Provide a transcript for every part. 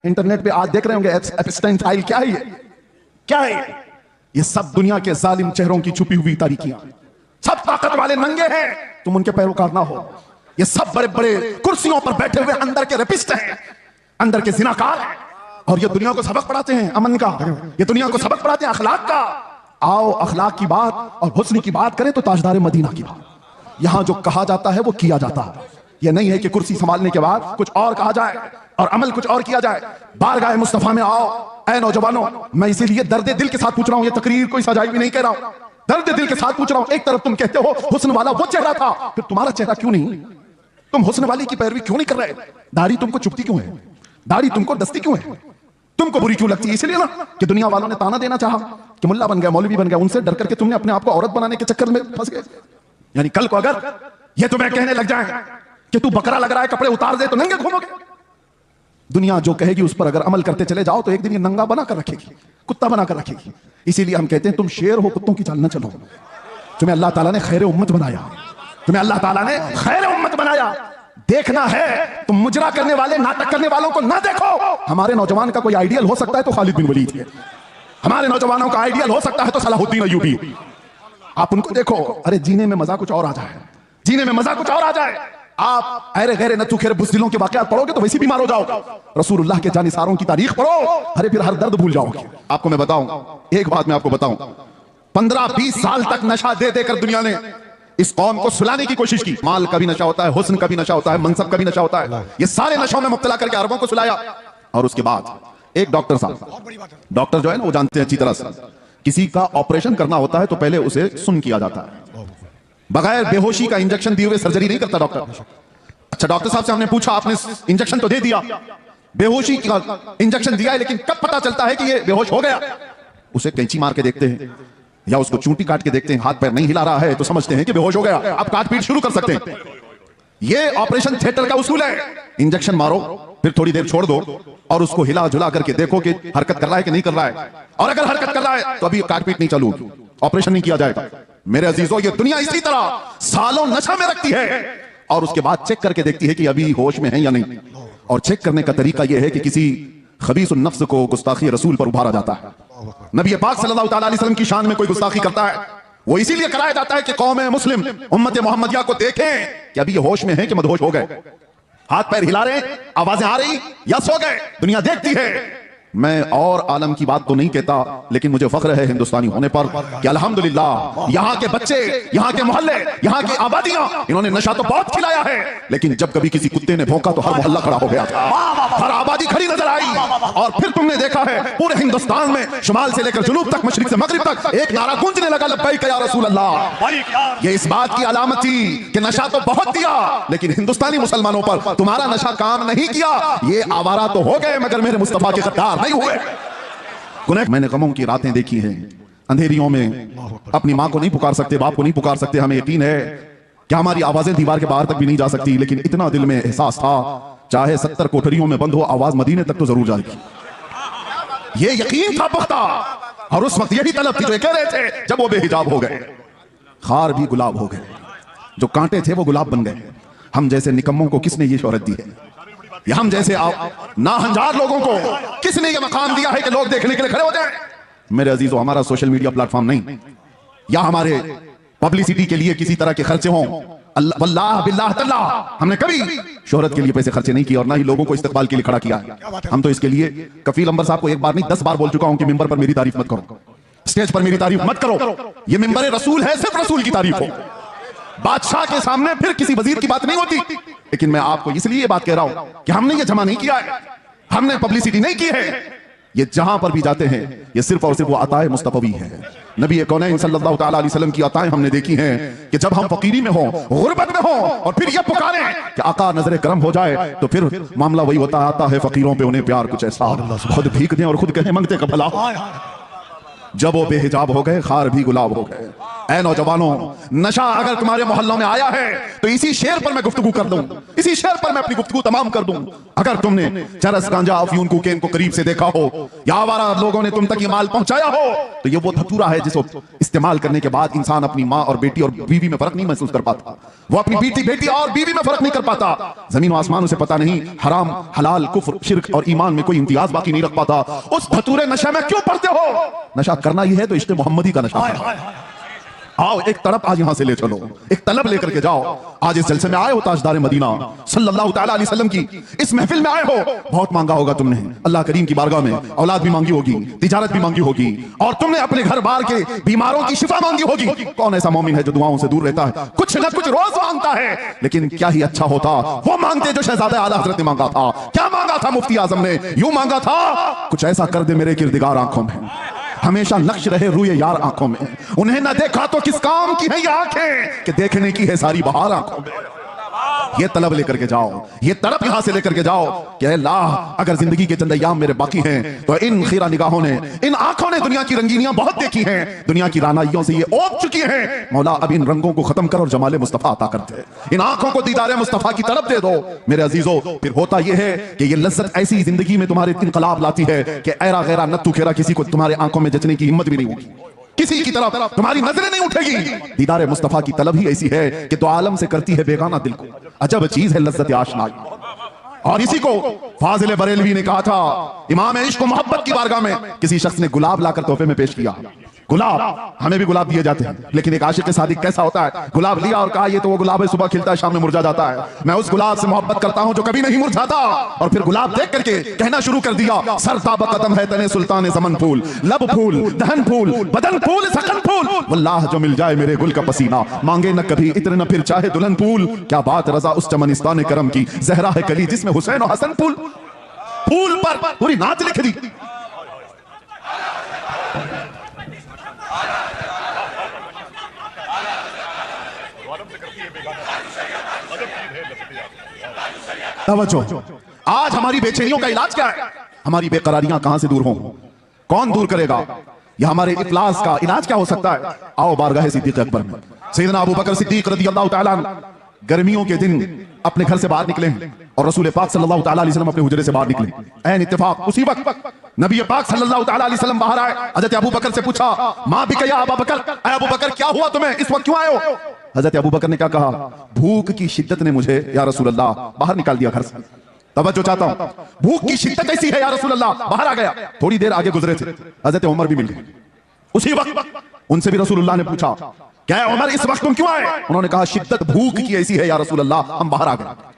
Internet पे आज देख रहे होंगे एप्स्टाइन फाइल क्या है ये? क्या है ये? सब दुनिया के जालिम चेहरों की छुपी हुई तारीकियां। सब ताकत वाले नंगे हैं, तुम उनके पैरोकार ना हो। ये सब बड़े बड़े कुर्सियों पर बैठे हुए अंदर के रेपिस्ट हैं, अंदर के जिनाकार हैं, और ये दुनिया को सबक पढ़ाते हैं अमन का, ये दुनिया को सबक पढ़ाते हैं अखलाक का। आओ अखलाक की बात और हुस्न की बात करें तो ताजदार मदीना की बात। यहां जो कहा जाता है वो किया जाता है। ये नहीं है कि कुर्सी संभालने के बाद कुछ और कहा जाए और अमल कुछ और किया जाए। बारगाह मुस्तफा में आओ ऐ नौजवानों। मैं इसीलिए दर्द दिल के साथ पूछ रहा हूं, ये तकरीर कोई सजाई भी नहीं कह रहा हूं, दर्द दिल के साथ पूछ रहा हूं। एक तरफ तुम कहते हो हुस्न वाला वो चेहरा था, फिर तुम्हारा चेहरा क्यों नहीं? तुम हुस्न वाली की पैरवी क्यों नहीं कर रहे? दाढ़ी तुमको चुभती क्यों है? दाढ़ी तुमको दस्ती क्यों है? तुमको बुरी क्यों लगती है? इसलिए ना कि दुनिया वालों ने ताना देना चाहा कि मुल्ला बन गया, मौलवी बन गया, उनसे डर करके तुमने अपने आप को औरत बनाने के चक्कर में फंस गए। यानी कल को अगर ये तुम्हें कहने लग जाए कि तू बकरा लग रहा है, कपड़े उतार दे, तो नंगे घूमोगे। दुनिया जो कहेगी उस पर अगर अमल करते चले जाओ तो एक दिन ये नंगा बना कर रखेगी, कुत्ता बना कर रखेगी। इसीलिए हम कहते हैं तुम शेर हो, कुत्तों की चाल न चलो। तुम्हें अल्लाह ताला ने खैर उम्मत बनाया, तुम्हें अल्लाह ताला ने खैर उम्मत बनाया। देखना है तुम मुजरा करने वाले, नाटक करने वालों को ना देखो। हमारे नौजवान का कोई आइडियल हो सकता है तो खालिद बिन वलीद है, हमारे नौजवानों का आइडियल हो सकता है तो सलाहुद्दीन अय्यूबी। आप उनको देखो, अरे जीने में मजा कुछ और आ जाए, जीने में मजा कुछ और आ जाए। आप अरे गैर नतु खेर बुज़दिलों के वाक़यात पढ़ोगे तो वैसे बीमार हो जाओगे। रसूलुल्लाह के जानिसारों की तारीख पढ़ो, अरे फिर हर दर्द भूल जाओगे। आपको मैं बताऊं, एक बात मैं आपको बताऊं, 15-20 साल तक नशा दे देकर दुनिया ने इस कौम को सुलाने की कोशिश की। माल का भी नशा होता है, हुस्न का भी नशा होता है, मनसब का भी नशा होता है। ये सारे नशों में मुब्तला करके अरबों को सुलाया। और उसके बाद एक डॉक्टर साहब, डॉक्टर जो है ना वो जानते हैं अच्छी तरह से, किसी का ऑपरेशन करना होता है तो पहले उसे सुन किया जाता है। बगैर बेहोशी का इंजेक्शन दिए हुए सर्जरी नहीं करता डॉक्टर। अच्छा डॉक्टर साहब से हमने पूछा, आपने इंजेक्शन तो दे दिया, बेहोशी का इंजेक्शन दिया है, लेकिन कब पता चलता है कि ये बेहोश हो गया? उसे कैंची मार के देखते हैं या उसको चूंटी काट के देखते हैं, हाथ पैर नहीं हिला रहा है तो समझते हैं कि बेहोश हो गया, अब काट पीट शुरू कर सकते हैं। ये ऑपरेशन थिएटर का उसूल है। इंजेक्शन मारो, फिर थोड़ी देर छोड़ दो और उसको हिला झुला करके देखो कि हरकत कर रहा है कि नहीं कर रहा है, और अगर हरकत कर रहा है तो अभी काट पीट नहीं चालू, ऑपरेशन नहीं किया जाएगा। मेरे अजीजों, ये दुनिया इसी तरह सालों नशा में रखती है और उसके बाद चेक करके देखती है कि अभी होश में है या नहीं। और चेक करने का तरीका यह है कि किसी खबीस नफ्स को गुस्ताखी रसूल पर उभारा जाता है। नबी पाक सल्लल्लाहु अलैहि वसल्लम की शान में कोई गुस्ताखी करता है, वो इसीलिए कराया जाता है कि कौम मुस्लिम उम्मत मोहम्मदिया को देखें कि अभी ये होश में है कि मदहोश हो गए, हाथ पैर हिला रहे, आवाजें आ रही या सो गए। दुनिया देखती है। मैं और आलम की बात तो नहीं कहता, लेकिन मुझे फख्र है हिंदुस्तानी होने पर कि अल्हम्दुलिल्लाह यहाँ के बच्चे, यहाँ के मोहल्ले, यहाँ की आबादियां, इन्होंने नशा तो बहुत खिलाया है, लेकिन जब कभी किसी कुत्ते ने भौंका तो हर मोहल्ला खड़ा हो गया था, हर आबादी खड़ी नजर आई। और फिर तुमने देखा है पूरे हिंदुस्तान में शुमाल से लेकर जुनूब तक, मशरिक से मगरिब तक एक नारा गूंजने लगा, लब्बैक या रसूल अल्लाह। ये इस बात की अलामत थी कि नशा तो बहुत दिया, लेकिन हिंदुस्तानी मुसलमानों पर तुम्हारा नशा काम नहीं किया। ये आवारा तो हो गए मगर मेरे मुस्तफा के गद्दार नहीं हुए। मैंने गमों की रातें देखी हैं, अंधेरियों में अपनी मां को नहीं पुकार सकते, बाप को नहीं पुकार सकते। हमें यकीन है कि हमारी आवाजें दीवार के बाहर तक भी नहीं जा सकती, लेकिन इतना दिल में एहसास था, चाहे 70 कोठरियों में बंद हो, आवाज मदीने तक तो जरूर जाएगी। ये यकीन था पुख्ता, और उस वक्त यही तलब थी जो कह रहे थे जब वो बेहिजाब हो गए। खार भी गुलाब हो गए, जो कांटे थे वो गुलाब बन गए। हम जैसे निकम्मों को किसने ये शोहरत दी है? या हम जैसे नाहंजार लोगों को किसने ये मकाम दिया है कि लोग देखने के लिए खड़े हो जाएं? मेरे अजीजों, हमारा सोशल मीडिया प्लेटफॉर्म नहीं, या हमारे पब्लिसिटी के लिए किसी तरह के खर्चे हों। वल्लाह बिल्लाह तल्लाह हमने कभी शोहरत के लिए पैसे खर्चे नहीं किए और ना ही लोगों को इस्तकबाल के लिए खड़ा किया। हम तो इसके लिए कफील अंबर साहब को एक बार नहीं 10 बार बोल चुका हूं कि मिंबर पर मेरी तारीफ मत करो, स्टेज पर मेरी तारीफ मत करो। ये मिंबर रसूल है, सिर्फ रसूल की तारीफ हो। बादशाह के सामने फिर किसी वजीर की बात नहीं होती। लेकिन मैं आपको इसलिए ये बात कह रहा हूं कि हमने ये जमा नहीं किया है, हमने पब्लिसिटी नहीं की है। ये जहां पर भी जाते हैं ये सिर्फ और सिर्फ वो अताए मुस्तफवी है। नबी कौनैन सल्लल्लाहु तआला अलैहि वसल्लम की अताएं हमने देखी हैं कि जब हम फकीरी में हो, गुर्बत में हो, और फिर ये पुकारें कि आका नजर करम हो जाए, तो फिर मामला वही होता आता है फकीरों पे उन्हें प्यार कुछ ऐसा, खुद भीख दें और खुद कहें मंगते का भला। जब वो बेहिजाब हो गए खार भी गुलाब हो गए। ऐ नौजवानों, नशा अगर तुम्हारे मोहल्लों में आया है तो इसी शेर पर मैं गुफ्तगू कर दूं, इसी शेर पर मैं अपनी गुफ्तगू तमाम कर दूं। अगर तुमने चरस, गांजा, अफयून, कोकेन को करीब से देखा हो या आवारा लोगों ने तुम तक ये माल पहुंचाया हो तो ये वो धतूरा है जिसको इस्तेमाल करने के बाद इंसान अपनी माँ और बेटी और बीवी में फर्क नहीं महसूस कर पाता। वो अपनी बेटी और बीवी में फर्क नहीं कर पाता। जमीन आसमान उसे पता नहीं, हराम, हलाल, कुफ्र, शिर्क और ईमान में कोई इम्तियाज बाकी नहीं रख पाता। उस धतूरे नशे में क्यों पड़ते हो? नशा करना ही है तो इश्क़ मोहम्मदी का नशा है। आओ एक तड़प आज यहां से ले चलो, एक तलब लेकर के जाओ। आज इस जलसे में आए हो ताजदार मदीना सल्लल्लाहु तआला अलैहि वसल्लम की इस महफिल में आए हो। बहुत मांगा होगा तुमने अल्लाह करीम की बारगाह में, औलाद भी मांगी होगी, तिजारत भी मांगी होगी, और तुमने अपने घर बार के बीमारों की शिफा मांगी होगी। कौन ऐसा मोमिन है जो दुआओं से दूर रहता है? कुछ न कुछ रोज मांगता है, लेकिन क्या ही अच्छा होता वो मांगते जो शहजादे आला हजरत ने मांगा था। क्या मांगा था मुफ्ती आजम ने? यूं मांगा था, कुछ ऐसा कर दे मेरे किरदिगार आंखों में, हमेशा नक्श रहे रूए यार आंखों में। उन्हें न देखा तो किस काम की है ये आंखें कि देखने की है सारी बहार आंखों में। ये तलब लेकर के जाओ, ये तड़प यहां से लेकर के जाओ कि अल्लाह अगर जिंदगी के चंद अय्याम मेरे बाकी हैं तो इन खीरा निगाहों ने, इन आंखों ने दुनिया की रंगीनियां बहुत देखी हैं, दुनिया की रानाइयों से ये ओप चुकी हैं। मौला अब इन रंगों को खत्म कर और जमाले मुस्तफा अता करते, इन आंखों को दीदारे मुस्तफा की तड़प दे दो मेरे अजीजों। फिर होता यह है कि ये लज्जत ऐसी जिंदगी में तुम्हारे इनकलाब लाती है कि ऐरा गैरा नत्थु खेरा किसी को तुम्हारे आंखों में जचने की हिम्मत भी नहीं होगी, किसी की तरफ तुम्हारी नजरें नहीं उठेगी। दीदारे मुस्तफा की तलब ही ऐसी है कि तो आलम से करती है बेगाना दिल को। अजब चीज है लज्जत आशनाई। और इसी को फाजिल बरेलवी ने कहा था, इमाम इश्क मोहब्बत की बारगाह में किसी शख्स ने गुलाब लाकर तोहफे में पेश किया। गुलाब, हमें भी गुलाब दिए जाते हैं, लेकिन एक आशिक सादिक कैसा होता है? गुलाब लिया और कहा ये तो वो गुलाब है, सुबह खिलता है शाम में मुरझा जाता है। मैं उस गुलाब से मोहब्बत करता हूं जो कभी नहीं मुरझाता। और फिर गुलाब देख करके कहना शुरू कर दिया, सरताब कदम है तने सुल्तान ज़मन फूल, लब फूल, दहन फूल, बदन फूल, सकन फूल, वल्लाह जो मिल जाए मेरे गुल का पसीना, मांगे न कभी इत्र न फिर चाहे दुल्हन फूल। क्या बात रजा उस चमनिस्तान करम की, जहरा है कली जिसमें हुसैन और हसन फूल। फूल पर पूरी नात लिख दी। आज हमारी बेचैनियों का इलाज क्या है? हमारी बेकरारियां कहां से दूर हों? कौन दूर करेगा? या हमारे इफ्लास का इलाज क्या हो सकता है? आओ बारगाह सिद्दीक अकबर में। सैयदना अबू बकर सिद्दीक रज़ियल्लाहु तआला अन्हु गर्मियों के दिन अपने घर से बाहर निकले और रसूल पाक सल्लल्लाहु तआला अलैहि वसल्लम अपने हुजरे से बाहर निकले। ऐन इत्तेफाक उसी वक्त नबी पाक सल्लल्लाहु तआला अलैहि वसल्लम बाहर आए। हजरत अबू बकर से पूछा, मां बिका या अबू बकर, ऐ अबू बकर क्या हुआ तुम्हें, इस वक्त क्यों आए हो? हजरत अबू बकर ने क्या कहा? भूख की शिद्दत ने मुझे या रसूल अल्लाह बाहर निकाल दिया घर से। तवज्जो चाहता हूं, भूख की शिद्दत ऐसी है या रसूल अल्लाह, बाहर आ गया। थोड़ी देर आगे गुजरे थे, हजरत उमर भी मिल गए। उसी वक्त उनसे भी रसूलुल्लाह ने पूछा, क्या उमर इस वक्त तुम क्यों आए? उन्होंने कहा, शिद्दत भूख की ऐसी है या रसूल अल्लाह, हम बाहर आ गए।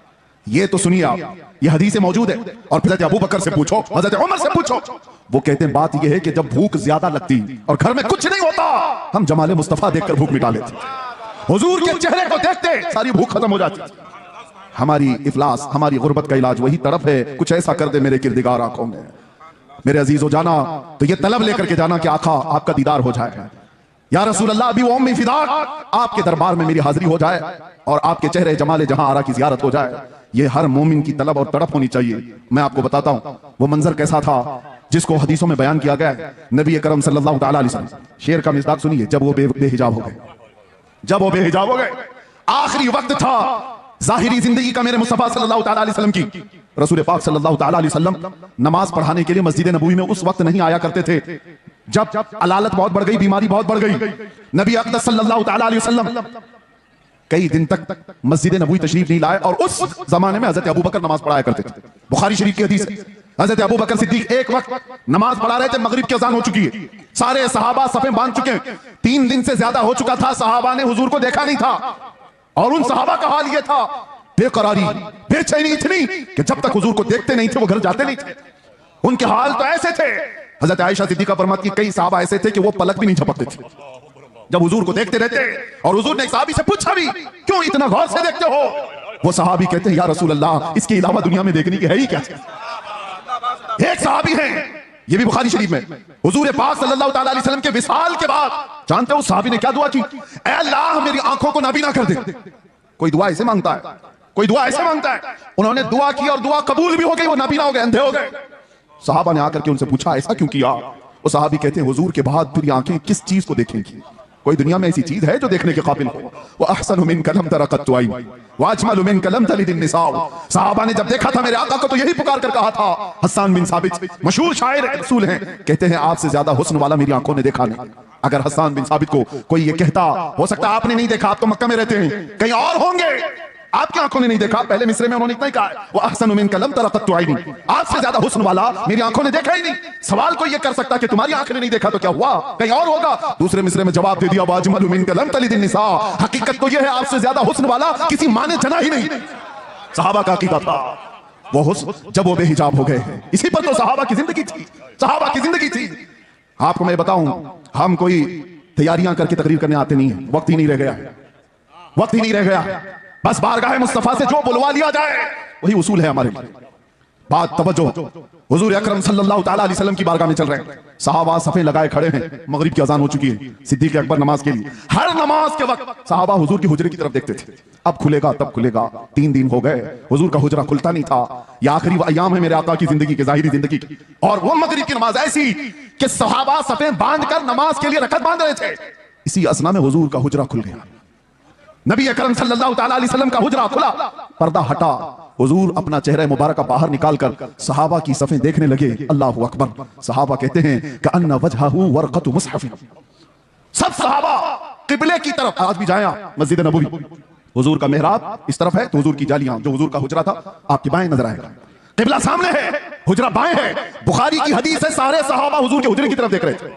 ये तो सुनिए आप, ये हदीस मौजूद है। और फिर हजरत अबू बकर से पूछो, हजरत उमर से पूछो, वो कहते हैं बात यह है कि जब भूख ज्यादा लगती और घर में कुछ नहीं होता, हम जमाले मुस्तफा देखकर भूख मिटा लेते, हुजूर के चेहरे को देखते सारी भूख खत्म हो जाती। हमारी इफलास, हमारी गुर्बत का इलाज वही तड़प है, कुछ ऐसा कर दे मेरे किरदिगार आंखों में। मेरे अजीजों जाना तो ये तलब लेकर के जाना कि आका आपका दीदार हो जाए या रसूल अल्लाह, अभी वो उम्मी फिदा आपके दरबार में मेरी हाजिरी हो जाए और आपके चेहरे जमाले जहां आरा की जियारत हो जाए। ये हर मोमिन की तलब और तड़प होनी चाहिए। मैं आपको बताता हूं वो मंजर कैसा था जिसको हदीसों में बयान किया गया है। नबी करम सल्लल्लाहु तआला अलैहि वसल्लम, शेर का मिज़दाक सुनिए, जब वो बेहिजाब हो गए, जब वो बेहिजाब हो गए, आखिरी वक्त था जाहिरी जिंदगी का मेरे मुस्तफा सल्लल्लाहु तआला अलैहि वसल्लम की। रसूल पाक सल्लल्लाहु तआला अलैहि वसल्लम नमाज पढ़ाने के लिए मस्जिद नबवी में उस वक्त नहीं आया करते थे जब अलालत बहुत बढ़ गई, बीमारी बहुत बढ़ गई। नबी अक़दस सल्लल्लाहु तआला अलैहि वसल्लम कई दिन तक मस्जिद नबवी तशरीफ नहीं लाए और उस जमाने में हजरत अबू बकर नमाज पढ़ाया करते थे। बुखारी शरीफ की हदीस है, हजरत अबू बकर सिद्दीक एक वक्त नमाज पढ़ा रहे थे, मगरिब की अज़ान हो चुकी है, सारे सहाबा सफें बांध चुके हैं, 3 दिन से ज्यादा हो चुका था, सहाबा ने हुजूर को देखा नहीं था। और उन सहाबा का हाल यह था, बेकरारी, बेचैनी इतनी कि जब तक हुजूर को देखते नहीं थे वो घर जाते नहीं थे। उनके हाल तो ऐसे थे, हजरत आयशा सिद्दीका फरमाती है, कई सहाबा ऐसे थे कि वो पलक भी नहीं झपकते थे जब हुजूर को देखते रहते। और हुजूर ने एक सहाबी से पूछा भी, क्यों इतना गौर से देखते हो? वो सहाबी कहते हैं, या रसूल अल्लाह, इसके अलावा दुनिया में देखने की है ही क्या? एक सहाबी है, ये भी बुखारी शरीफ में, हुजूर पाक सल्लल्लाहु तआला अलैहि वसल्लम के विसाल के बाद, जानते हो उस सहाबी ने क्या दुआ की? ऐ अल्लाह, मेरी आंखों को नाबीना कर दे। कोई दुआ ऐसे मांगता है, कोई दुआ ऐसे मांगता है। उन्होंने दुआ की और दुआ कबूल भी हो गई, वो नाबीना हो गए, अंधे हो गए। सहाबा ने आकर के उनसे पूछा, ऐसा क्यों किया? वो सहाबी कहते हैं हुजूर के बाद फिर ये आंखें किस चीज को देखेंगी? कोई दुनिया में ऐसी चीज है जो देखने के काबिल हो? वो अहसनु मिन कलम तरक़त आइन व अजमलु मिन कलम तलिदिन निसाउ। सहाबा ने जब देखा था मेरे आका को तो यही पुकार कर कहा था। हसन बिन साबित मशहूर शायर रसूल हैं, कहते हैं आपसे ज्यादा हुस्न वाला मेरी आंखों ने देखा नहीं। अगर हसन बिन साबित को कोई ये कहता, हो सकता है आपने नहीं देखा, आप तो मक्का में रहते हैं, कहीं और होंगे, आपकी आंखों ने नहीं देखा। पहले मिस्रे में उन्होंने इतना ही कहा, वो अहसनु मिन कलम तरक़त आइन, आपसे ज्यादा हुस्न वाला मेरी आंखों ने देखा ही नहीं। सवाल कोई ये कर सकता कि तुम्हारी आंखों ने नहीं देखा तो क्या हुआ, कहीं और होगा। दूसरे मिस्रे में जवाब दे दिया, वाजमलु मिन कलम तलिदिन निसा, हकीकत तो यह है आपसे ज्यादा हुस्न वाला किसी माँ ने जना ही नहीं। सहाबा का अकीदा था वो हुस्न जब वो बेहिजाब हो गए। इसी पर तो सहाबा की जिंदगी थी, सहाबा की जिंदगी थी। आपको मैं बताऊं, हम कोई तैयारियां करके तकरीर करने आते नहीं है, वक्त ही नहीं रह गया, वक्त ही नहीं रह गया। बस बारगाह मुस्तफा से जो बुलवा लिया जाए वही उसूल है हमारे लिए। बात तवज्जो, हुजूर अकरम सल्लल्लाहु तआला अलैहि वसल्लम की बारगाह में चल रहे हैं, सहाबा सफे लगाए खड़े हैं, मगरिब की अजान हो चुकी है, सिद्दीक अकबर नमाज के लिए। हर नमाज के वक्त सहाबा हुजूर की हुजरे की तरफ देखते थे, अब खुलेगा तब खुलेगा। 3 दिन हो गए, हुजूर का हुजरा खुलता नहीं था। ये आखिरी अयाम है मेरे आका की जिंदगी की, जाहिरी जिंदगी की। और वो मगरिब की नमाज ऐसी कि सहाबा सफे बांध कर नमाज के लिए रकत बांध रहे थे। इसी असना में हुजूर का हुजरा खुल गया, नबी अकरम सल्लल्लाहु तआला अलैहि वसल्लम का हुजरा खुला, पर्दा हटा, हुजूर अपना चेहरा मुबारक बाहर निकालकर सहाबा की सफें देखने लगे। अल्लाहु अकबर। सहाबा कहते हैं कि अन्ना वजहहु वर्क़तु मुसहफ़। सब सहाबा किबले की तरफ, आज भी जाया मस्जिद नबवी, हुजूर का मेहराब इस तरफ है तो हुजूर की जालियां, जो हुजूर का हुजरा था आपके बाएं नजर आएगा। किबला सामने है, हुजरा बाएं है। बुखारी की हदीस है, सारे सहाबा हुजूर के हुजरे की तरफ देख रहे थे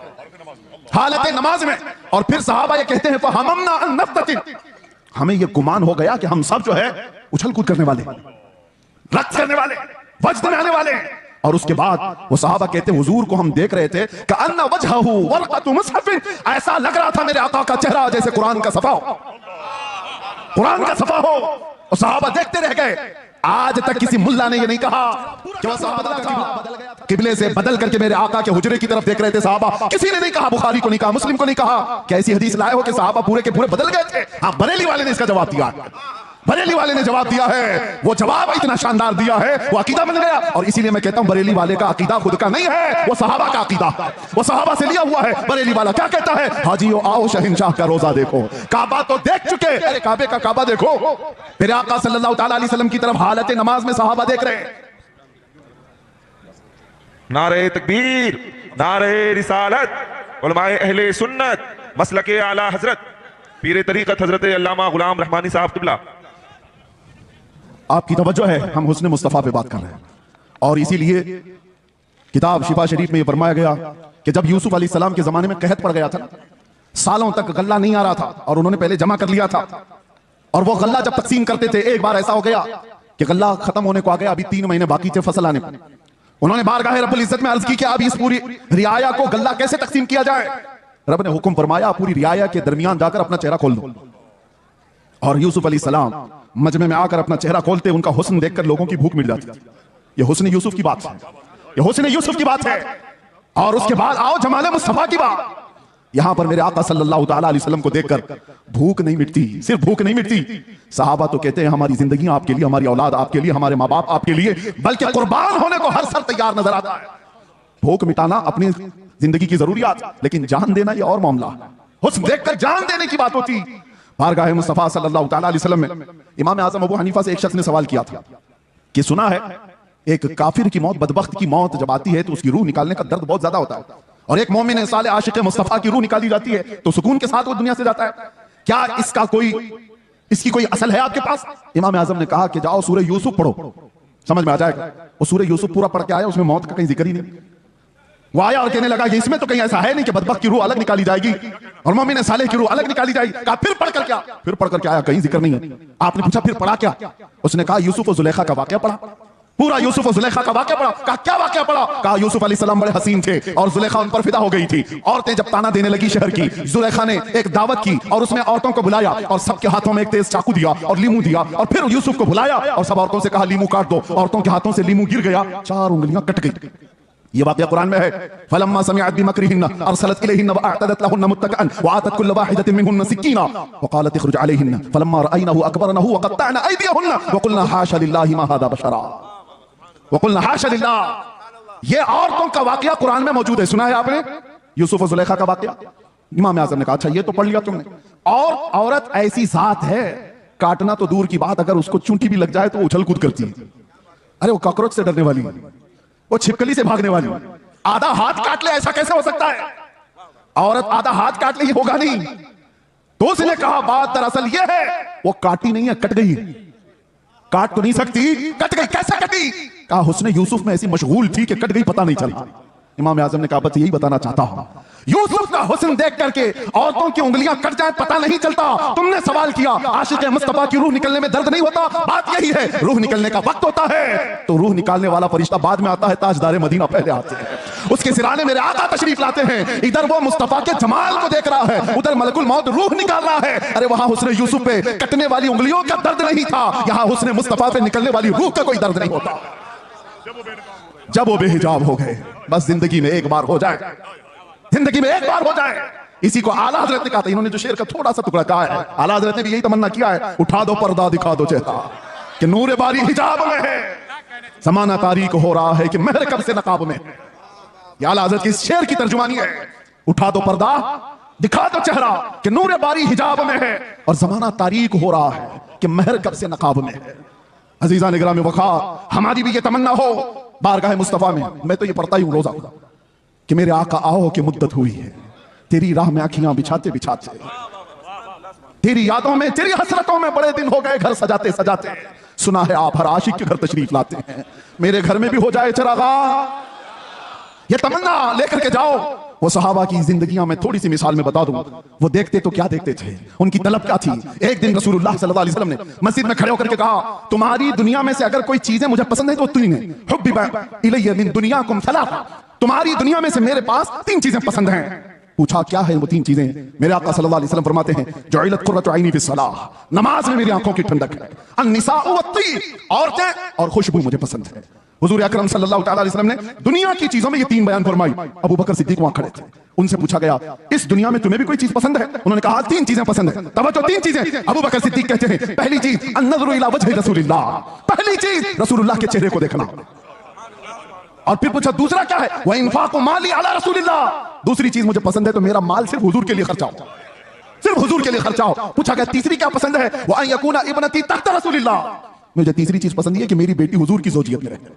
हालत नमाज में। और फिर सहाबा ये कहते हैं फ़हममना अन नफ्ततिन, हमें ये गुमान हो गया कि हम सब जो है उछल कूद करने वाले, रक्स करने वाले, वज्द में आने वाले। और उसके बाद वो सहाबा कहते हैं हुजूर को हम देख रहे थे कि अन्ना वजहहु वर्क़तु मुसहफ़िन, ऐसा लग रहा था मेरे आका का चेहरा जैसे कुरान का सफा हो, कुरान का सफा हो। और सहाबा देखते रह गए। आज तक किसी मुल्ला ने ये नहीं कहा कि वह सहाबा बदल गया था, किबले से बदल करके मेरे आका के हुजरे की तरफ देख रहे थे सहाबा। किसी ने नहीं कहा, बुखारी को नहीं कहा, मुस्लिम को नहीं कहा कि ऐसी हदीस लाए हो कि सहाबा पूरे के पूरे बदल गए थे। हाँ, बरेली वाले ने इसका जवाब दिया, बरेली वाले ने जवाब दिया है। वो जवाब इतना शानदार दिया है, वो अकीदा बन गया। और इसीलिए मैं कहता हूं बरेली वाले का अकीदा खुद का नहीं है, वो सहाबा का अकीदा, वो सहाबा से लिया हुआ है। बरेली वाला क्या कहता है, हाजियो आओ शहंशाह का रोजा देखो, काबा तो देख चुके, अरे काबे का काबा देखो। फिर आका सल्लल्लाहु तआला अलैहि वसल्लम की तरफ हालत नमाज में सहाबा देख रहे हैं। नारे तकबीर, नारे रिसालत, उलमाए अहले सुन्नत, मसलके आला हजरत पीर तरीकत हजरत अल्लामा गुलाम रहमानी साहब किबला। आपकी तवज्जो है, हम हुस्न मुस्तफा पे बात कर रहे हैं। और इसीलिए किताब शिफा शरीफ में यह फरमाया गया कि जब यूसुफ अलैहिस्सलाम के जमाने में कहत पड़ गया था, सालों तक गल्ला नहीं आ रहा था और उन्होंने पहले जमा कर लिया था, और वो गल्ला जब तकसीम करते थे, एक बार ऐसा हो गया कि गल्ला खत्म होने को आ गया, अभी 3 महीने बाकी थे फसल आने पर। उन्होंने बारगाह रब्बुल इज्जत में अर्ज की कि अब इस पूरी रियाया को गल्ला कैसे तकसीम किया जाए। रब ने हुक्म फरमाया, पूरी रियाया के दरमियान जाकर अपना चेहरा खोल दो। और यूसुफ अलैहिस्सलाम मजमे में आकर अपना चेहरा खोलते, उनका हुस्न देखकर लोगों की भूख मिट जाती। ये हुस्न यूसुफ की बात है, ये हुस्न यूसुफ की बात है। और उसके बाद आओ जमाले मुस्तफा की बात। यहां पर मेरे आका सल्लल्लाहु तआला अलैहि वसल्लम को देखकर भूख नहीं मिटती, सिर्फ भूख नहीं मिटती। सहाबा तो कहते हैं हमारी जिंदगी आपके लिए, हमारी औलाद आपके लिए, हमारे माँ बाप आपके लिए, बल्कि कुर्बान होने को हर सर तैयार नजर आता है। भूख मिटाना अपनी जिंदगी की जरूरियात, लेकिन जान देना ये और मामला। हुस्न देखकर जान देने की बात होती। बारगाह मुस्तफा सल्लल्लाहु तआला अलैहि वसल्लम में इमाम आजम अबू हनीफा से एक शख्स ने सवाल किया था कि सुना है एक काफिर की मौत, बदबख्त की मौत जब आती है तो उसकी रूह निकालने का दर्द बहुत ज्यादा होता है, और एक मोमिन साले आशिक मुस्तफा की रूह निकाली जाती है तो सुकून के साथ वो दुनिया से जाता है। क्या इसकी कोई असल है आपके पास? इमाम आजम ने कहा कि जाओ सूरह यूसुफ पढ़ो, समझ में आ जाएगा। वो सूरह यूसुफ पूरा पढ़ के आया, उसमें मौत का कहीं जिक्र ही नहीं। वो आया और कहने लगा कि इसमें तो कहीं ऐसा है नहीं कि बदबख्त की रूह अलग निकाली जाएगी और मोमिन सालेह की रूह अलग निकाली जाएगी। कहा फिर पढ़ कर क्या? फिर पढ़ कर क्या आया? कहीं जिक्र नहीं है। आपने पूछा फिर पढ़ा क्या? उसने कहा यूसुफ और जुलेखा का वाकया पढ़ा, पूरा यूसुफ और जुलेखा का वाकया पढ़ा। कहा क्या वाकया पढ़ा? कहा यूसुफ अलैहिस्सलाम बड़े हसीन थे और जुलेखा उन पर फिदा हो गई थी। औरतें जब ताना देने लगी शहर की, जुलेखा ने एक दावत की और उसमें औरतों को बुलाया और सबके हाथों में एक तेज चाकू दिया और लीमू दिया, और फिर यूसुफ को बुलाया और सब औरतों से कहा लीमू काट दो। औरतों के हाथों से लीमू गिर गया, 4 उंगलियां कट गई। ये वाकया कुरान में है। फलम्मा समिअत बिमक्रिहिन्ना अरसलत इलैहिन्ना वअअतदत लहुन्ना मुत्तकअन वआतत कुल्ल वाहिदतिन मिनहुन्ना सिक्कीना वक़ालत इखरुज अलैहिन्ना फलम्मा रअयनाहु अकबरनाहु वक़त्तअना अयदियहुन्ना वक़ुलना हाशा लिल्लाहि मा हाज़ा बशरा वक़ुलना हाशा लिल्लाह। ये औरतों का वाकया कुरान में मौजूद है, सुना है आपने? यूसुफ और जुलेखा का वाकया। इमाम आजम ने कहा अच्छा ये तो पढ़ लिया तुमने। और औरत ऐसी जात है, काटना तो दूर की बात, अगर उसको चूंटी भी लग जाए तो उछल कूद करती है। अरे वो कॉकरोच से डरने वाली, वो छिपकली से भागने वाली। आधा हाथ काट ले, ऐसा कैसे हो सकता है? औरत आधा हाथ काट ले, ये होगा नहीं। तो उसने कहा बात दरअसल ये है, वो काटी नहीं है, कट गई। काट तो नहीं सकती, कट गई। कैसे कटी? कहा हुस्न यूसुफ में ऐसी मशगूल थी कि कट गई, पता नहीं चला। इमाम आजम ने कहा बस यही बताना चाहता हूं, यूसुफ का हुस्न देख करके औरतों की उंगलियां कट जाए पता नहीं चलता। तुमने सवाल किया आशिक मुस्तफा की रूह निकलने में दर्द नहीं होता? बात यही है, रूह निकलने का वक्त होता है तो रूह निकालने वाला फरिश्ता बाद में आता है, ताजदार मदीना पहले आते हैं। उसके सिराने मेरे आका तशरीफ लाते हैं। इधर वो मुस्तफा के जमाल को देख रहा है, उधर मलकुल मौत रूह निकाल रहा है। अरे वहां हुस्न यूसुफ पे कटने वाली उंगलियों का दर्द नहीं था, यहां हुस्न मुस्तफा पे निकलने वाली रूह का कोई दर्द नहीं होता। जब वो बेहिजाब हो गए, बस जिंदगी में एक बार हो जाए, जिंदगी में एक बार हो जाए। इसी को आला हजरत ने कहा था, इन्होंने जो शेर का थोड़ा सा टुकड़ा कहा है, आला हजरत ने भी यही तमन्ना किया है, उठा दो पर्दा दिखा दो चेहरा कि नूर बारी हिजाब में है, जमाना तारीक हो रहा है कि महर कब से नकाब में। ये आला हजरत की शेर की तर्जुमानी है, उठा दो पर्दा दिखा दो चेहरा कि नूर बारी हिजाब में है और जमाना तारीक हो रहा है कि महर कब से नकाब में है। अजीजा ने ग्राम वक़ार, हमारी भी ये तमन्ना हो बारगाह मुस्तफा में। मैं तो ये पढ़ता ही हूं रोजा कि मेरे आका आओ कि मुद्दत हुई है, तेरी राह में आँखियां बिछाते बिछाते, तेरी यादों में तेरी हसरतों में बड़े दिन हो गए घर सजाते सजाते। सुना है आप हर आशिक के घर तशरीफ लाते हैं, मेरे घर में भी हो जाए चरागा। ये तमन्ना लेकर के जाओ। वो सहाबा की जिंदगियां में थोड़ी सी मिसाल में बता दूं, वो देखते तो क्या देखते थे, उनकी तलब क्या थी। एक दिन रसूलुल्लाह सल्लल्लाहु अलैहि वसल्लम ने मस्जिद में खड़े होकर के कहा तुम्हारी दुनिया में से अगर कोई चीजें मुझे पसंद है तो तीन है, हुब्बिबा इलैया मिन दुनियाकुम सलासा, तुम्हारी दुनिया में से मेरे पास तीन चीजें पसंद हैं। पूछा क्या है वो तीन चीजें? मेरे आका सल्लल्लाहु अलैहि वसल्लम फरमाते हैं जुइलत कुर्रतु ऐनी फी सलाह, नमाज में मेरी आंखों की ठंडक है। अन्निसाउ वत्तीब, औरतें और खुशबू मुझे पसंद है। हुजूर अकरम सल्लल्लाहु अलैहि वसल्लम ने दुनिया की चीजों में ये तीन बयान फरमाई। अबू बकर सिद्दीक वहां खड़े थे, उनसे पूछा गया इस दुनिया में तुम्हें भी कोई चीज पसंद है? उन्होंने कहा तीन चीजें पसंद है। तवज्जो, तीन चीजें। अबू बकर सिद्दीक कहते हैं पहली चीज अन्नज़रु इला वजहि रसूलिल्लाह, पहली चीज रसूलुल्लाह के चेहरे को देखना। और फिर पूछा दूसरा क्या है? व इन्फाक़ु माली अला रसूलिल्लाह, दूसरी चीज मुझे पसंद है तो मेरा माल सिर्फ हुजूर के लिए खर्चाओ, सिर्फ हुजूर के लिए खर्चाओ। पूछा गया तीसरी क्या पसंद है? व अन यकूना इब्नती तहत रसूलिल्लाह, मुझे तीसरी चीज पसंद है कि मेरी बेटी हुजूर की ज़ौजियत में रहे।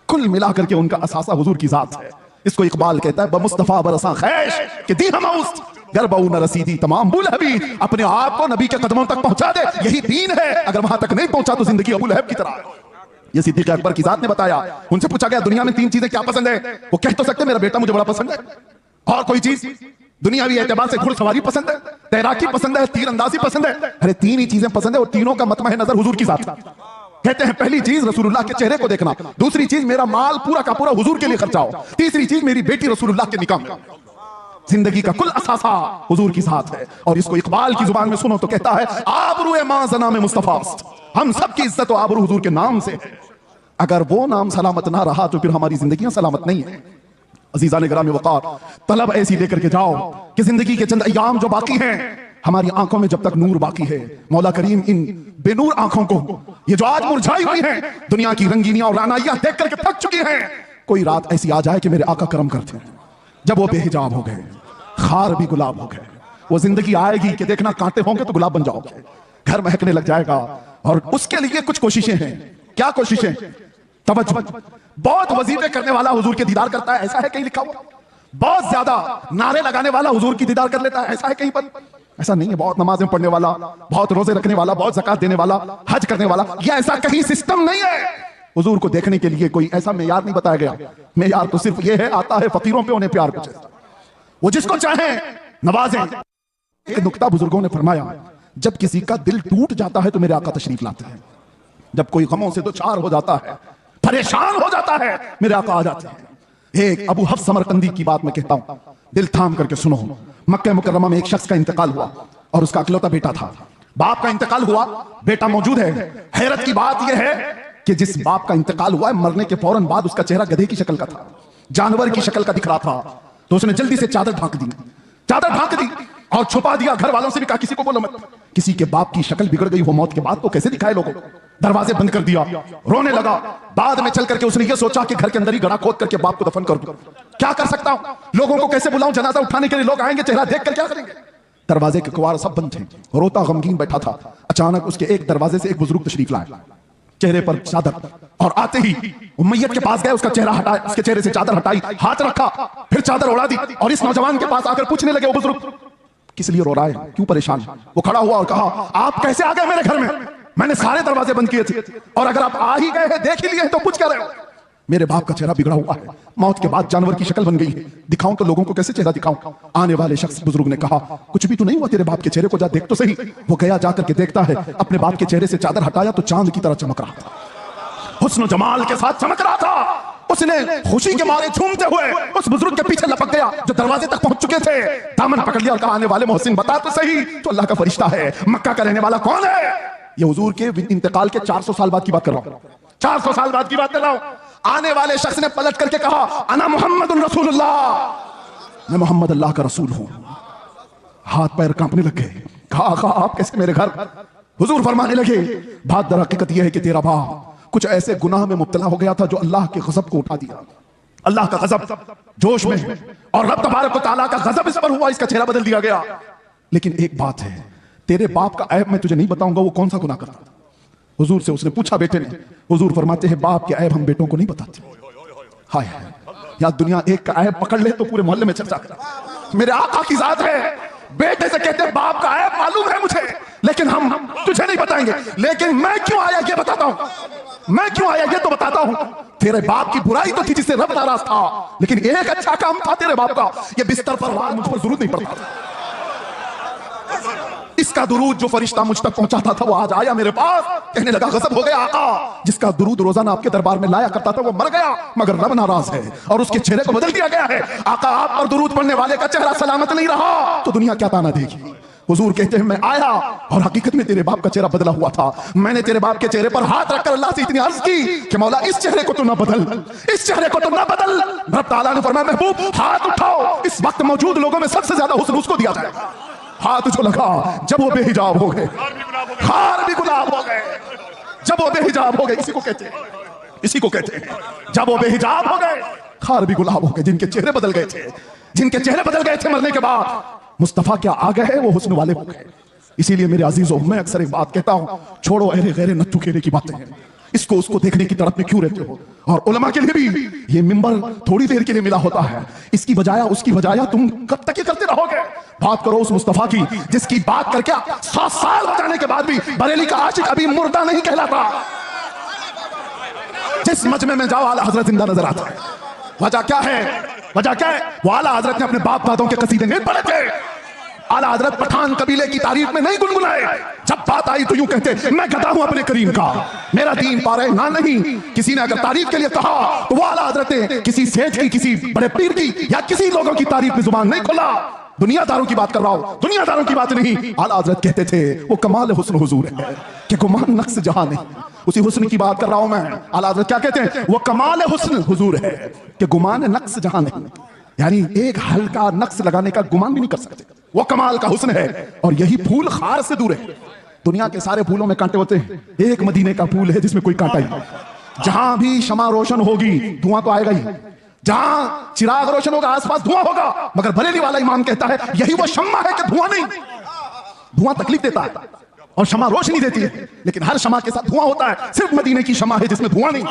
कुल मिलाकर के उनका असासा हुजूर की जात है। इसको इकबाल कहता है बमुस्तफा बरसा खैश कि दी हम उस गरबऊ न रसीदी तमाम बुल हबी, अपने आप को नबी के कदमों तक पहुंचा दे, यही दीन है। अगर वहां तक नहीं पहुंचा तो जिंदगी अबू लहब की तरह है। ये सिद्दीक अकबर की जात ने बताया। उनसे पूछा गया दुनिया में तीन चीजें क्या पसंद है? वो कह तो सकते मेरा बेटा मुझे बड़ा पसंद है, और कोई चीज दुनियावी एतबार से घुड़सवारी पसंद है, तैराकी पसंद है, तीरंदाजी पसंद है। अरे तीन ही चीजें पसंद है और तीनों का मतमा है नजर हुजूर की जात। कहते हैं पहली चीज रसूलुल्लाह के चेहरे को देखना, दूसरी चीज मेरा माल पूरा का पूरा हुजूर के लिए खर्चाओ, तीसरी चीज मेरी बेटी रसूलुल्लाह के निकाह में। जिंदगी का कुल असासा हुजूर की साथ है। और इसको इकबाल की जुबान में सुनो तो कहता है आबरूए मां जना में मुस्तफा, हम सब की इज्जत और आबरू हुजूर के नाम से है। अगर वो नाम सलामत ना रहा तो फिर हमारी जिंदगियां सलामत नहीं है। अजीजा ने ग्राम वक़ार, तलब ऐसी लेकर के जाओ कि जिंदगी के चंद अय्याम जो बाकी हैं, हमारी आंखों में जब तक नूर बाकी है, मौला करीम इन बेनूर आंखों को, ये जो आज मुरझाई हुई हैं, दुनिया की रंगीनियां और रानाइयां देख करके थक चुकी हैं, कोई रात ऐसी आ जाए कि मेरे आका करम करते हैं। जब वो बेहिजाब हो गए, खार भी गुलाब हो गए, वो जिंदगी आएगी कि देखना कांटे होंगे तो गुलाब बन जाओगे, घर महकने लग जाएगा। और उसके लिए कुछ कोशिशें हैं। क्या कोशिशें? तवज्जो, बहुत वजीफे करने वाला हुजूर के दीदार करता है, ऐसा है कहीं लिखा हुआ? बहुत ज्यादा नारे लगाने वाला हुजूर की दीदार कर लेता है, ऐसा है कहीं पर? ऐसा नहीं है। बहुत नमाजें पढ़ने वाला, बहुत रोजे रखने वाला, बहुत ज़कात देने वाला, हज करने वाला, यह ऐसा कहीं सिस्टम नहीं है। हुजूर को देखने के लिए कोई ऐसा मेयार नहीं बताया गया। मेयार तो सिर्फ यह है, आता है फकीरों पे उन्हें प्यार कुछ, वो जिसको चाहे नवाजें। एक नुक्ता बुजुर्गों ने फरमाया, जब किसी का दिल टूट जाता है तो मेरे आका तशरीफ लाते हैं। जब कोई गमों से दो चार हो जाता है, परेशान हो जाता है, मेरे आका आ जाते हैं। एक अबू हफ्स समरकंदी की बात मैं कहता हूं, दिल थाम करके सुनो। मक्का मुकर्रमा में एक शख्स का इंतकाल हुआ और उसका इकलौता बेटा था। बाप का इंतकाल हुआ, बेटा मौजूद है। हैरत की बात यह है कि जिस बाप का इंतकाल हुआ है, मरने के फौरन बाद उसका चेहरा गधे की शक्ल का था, जानवर की शक्ल का दिख रहा था। तो उसने जल्दी से चादर ढांक दी, चादर ढांक दी। और छुपा दिया। घर वालों से भी कहा किसी को बोलो मत। किसी के बाप की शक्ल बिगड़ गई हो मौत के बाद तो कैसे दिखाए लोगों को। दरवाजे बंद कर दिया, रोने लगा। बाद में चल करके उसने ये सोचा कि घर के अंदर ही गड्ढा खोद करके बाप को दफन कर दूं। क्या कर सकता हूं, लोगों को कैसे बुलाऊं, जनाजा उठाने के लिए लोग आएंगे, चेहरा देख कर क्या करेंगे। दरवाजे के किवाड़ सब बंद थे, रोता गमगीन बैठा था। अचानक उसके एक दरवाजे से एक बुजुर्ग तशरीफ लाए, चेहरे पर चादर, और आते ही वो मैयत के पास गए, उसका चेहरा हटाया, उसके चेहरे से चादर हटाई, हाथ रखा, फिर चादर उड़ा दी, और इस नौजवान के पास आकर पूछने लगे, वो बुजुर्ग किस लिए रो रहा है, क्यों परेशान। वो खड़ा हुआ और कहा, आप कैसे आ गए मेरे घर में, मैंने सारे दरवाजे बंद किए थे, और अगर आप आ ही गए हैं, देख ही लिए हैं, तो पूछ क्या रहे हो। मेरे बाप का चेहरा बिगड़ा हुआ है, मौत के बाद जानवर की शक्ल बन गई है, दिखाऊं तो लोगों को कैसे चेहरा दिखाऊं। आने वाले शख्स बुजुर्ग ने कहा, कुछ भी तो नहीं हुआ तेरे बाप के चेहरे को, जा देख तो सही। वो गया, जाकर के देखता है, अपने बाप के चेहरे से चादर हटाया तो चांद की तरह चमक रहा था, हुस्न जमाल के साथ चमक रहा था। उसने खुशी के मारे झूमते हुए उस बुजुर्ग के पीछे लपक गया जो दरवाजे तक पहुंच चुके थे, दामन पकड़ लिया और कहा, आने वाले मोहसिन बता तो सही, तो अल्लाह का फरिश्ता है, मक्का का रहने वाला कौन है। ये हुजूर के इंतकाल के 400 साल बाद की बात कर रहा हूं, 400 साल बाद की बात कर रहा हूं। आने वाले शख्स ने पलट करके कहा, अना मोहम्मदुर रसूलुल्लाह, मैं मोहम्मद अल्लाह का रसूल हूं। हाथ पैर कांपने लग गए। कहा, आप कैसे मेरे घर। हुजूर फरमाने लगे, बात दर हकीकत यह है कि तेरा बाप कुछ ऐसे गुनाह में मुब्तला हो गया था जो अल्लाह के गजब को उठा दिया। अल्लाह का गजब जोश में, और रब तबारक व तआला का गजब इस पर हुआ, इसका चेहरा बदल दिया गया। लेकिन एक बात है, तेरे बाप का ऐब मैं तुझे नहीं बताऊंगा, वो कौन सा गुनाह करता था। हुजूर से उसने पूछा बेटे ने। हुजूर फरमाते हैं, बाप के ऐब हम बेटों को नहीं बताते। हाय, या दुनिया एक का ऐब पकड़ ले तो पूरे मोहल्ले में चर्चा कर। मेरे आका की जात है, बेटे से कहते हैं, बाप का ऐब मालूम है मुझे, लेकिन हम तुझे नहीं बताएंगे। लेकिन मैं क्यों आया ये बताता हूं, मैं क्यों आया ये तो बताता हूं। तेरे बाप की बुराई तो थी जिससे रब नाराज था, लेकिन एक अच्छा काम था तेरे बाप का, ये बिस्तर पर वार मुझ पर जरूरत नहीं पड़ता। इसका दुरूद जो फरिश्ता मुझ तक पहुंचाता था वो आज आया मेरे पास, कहने लगा, गजब हो गया आका, जिसका दुरूद रोजाना आपके दरबार में लाया करता था वो मर गया, मगर रब नाराज है और उसके चेहरे को बदल दिया गया है। आका, आप पर दुरूद पढ़ने वाले का चेहरा सलामत नहीं रहा तो दुनिया क्या ताना देगी। हुजूर कहते हैं, मैं आया और हकीकत में तेरे बाप का चेहरा बदला हुआ था। मैंने तेरे बाप के चेहरे पर हाथ रखकर अल्लाह से इतनी अर्ज की कि मौला, इस चेहरे को तो ना बदल, इस चेहरे को तो ना बदल। रब ताला ने फरमाया, महबूब हाथ उठाओ, इस वक्त मौजूद लोगों में सबसे ज्यादा हुस्न उसको दिया जाएगा। हाथ जो लगा, जब वो बेहिजाब हो गए, खार भी गुलाब हो गए। जब वो बेहिजाब हो गए, इसी को कहते हैं, इसी को कहते हैं, जब वो बेहिजाब हो गए, खार भी गुलाब हो गए। जिनके चेहरे बदल गए थे, जिनके चेहरे बदल गए थे मरने के बाद, मुस्तफा क्या आ गए हैं, वो हुस्न वाले हो गए। इसीलिए मेरे अजीजों, मैं अक्सर एक बात कहता हूं, छोड़ो अहले गैरे नत्थु खेरे की बातें, इसको उसको देखने की तरफ में क्यों रहते हो। और उलमा के लिए भी ये मिंबर थोड़ी देर के लिए मिला होता है, इसकी बजाय उसकी बजाय तुम कब तक ये करते रहोगे। बात करो उस मुस्तफा की जिसकी बात करके 100 साल हो जाने के बाद भी बरेली का आशिक अभी मुर्दा नहीं कहलाता। जिस मजमे में जाओ आला हजरत जिंदा नजर आता है। वजह क्या है, वजह क्या है, वो आला हजरत ने अपने बाप दादों के कसीदे नहीं पढ़े थे। आला हजरत पठान कबीले की तारीफ में नहीं गुनगुनाए। जब बात आई तो यूं कहते, मैं गधा हूं अपने करीम का, मेरा दीन पारे ना नहीं। किसी ने अगर तारीफ के लिए कहा तो वो आला हजरत ने किसी सेठ की, किसी बड़े पीर की या किसी लोगों की तारीफ में जुबान नहीं खोला। दुनियादारों की बात कर रहा हूं, दुनियादारों की बात नहीं। आला हजरत कहते थे, वो कमाल हुस्न हुजूर है कि गुमान नक्श जहां नहीं। उसी हुस्न की बात कर रहा हूं मैं। आला हजरत क्या कहते हैं, वो कमाल हुस्न हुजूर है कि गुमान नक्श जहां नहीं। यानी एक हल्का नक्श लगाने का गुमान भी नहीं कर सकते, वो कमाल का हुस्न है। और यही फूल खार से दूर है। दुनिया के सारे फूलों में कांटे होते हैं, एक मदीने का फूल है जिसमें कोई कांटा ही नहीं। जहां भी शमा रोशन होगी धुआं तो आएगा ही, जहां चिराग रोशन होगा आसपास धुआं होगा। मगर बरेली वाला इमाम कहता है, यही वो शम्मा है कि धुआं नहीं। धुआं तकलीफ देता है और शमा रोशनी देती है, लेकिन हर शमा के साथ धुआं होता है। सिर्फ मदीने की शमा है जिसमें धुआं नहीं,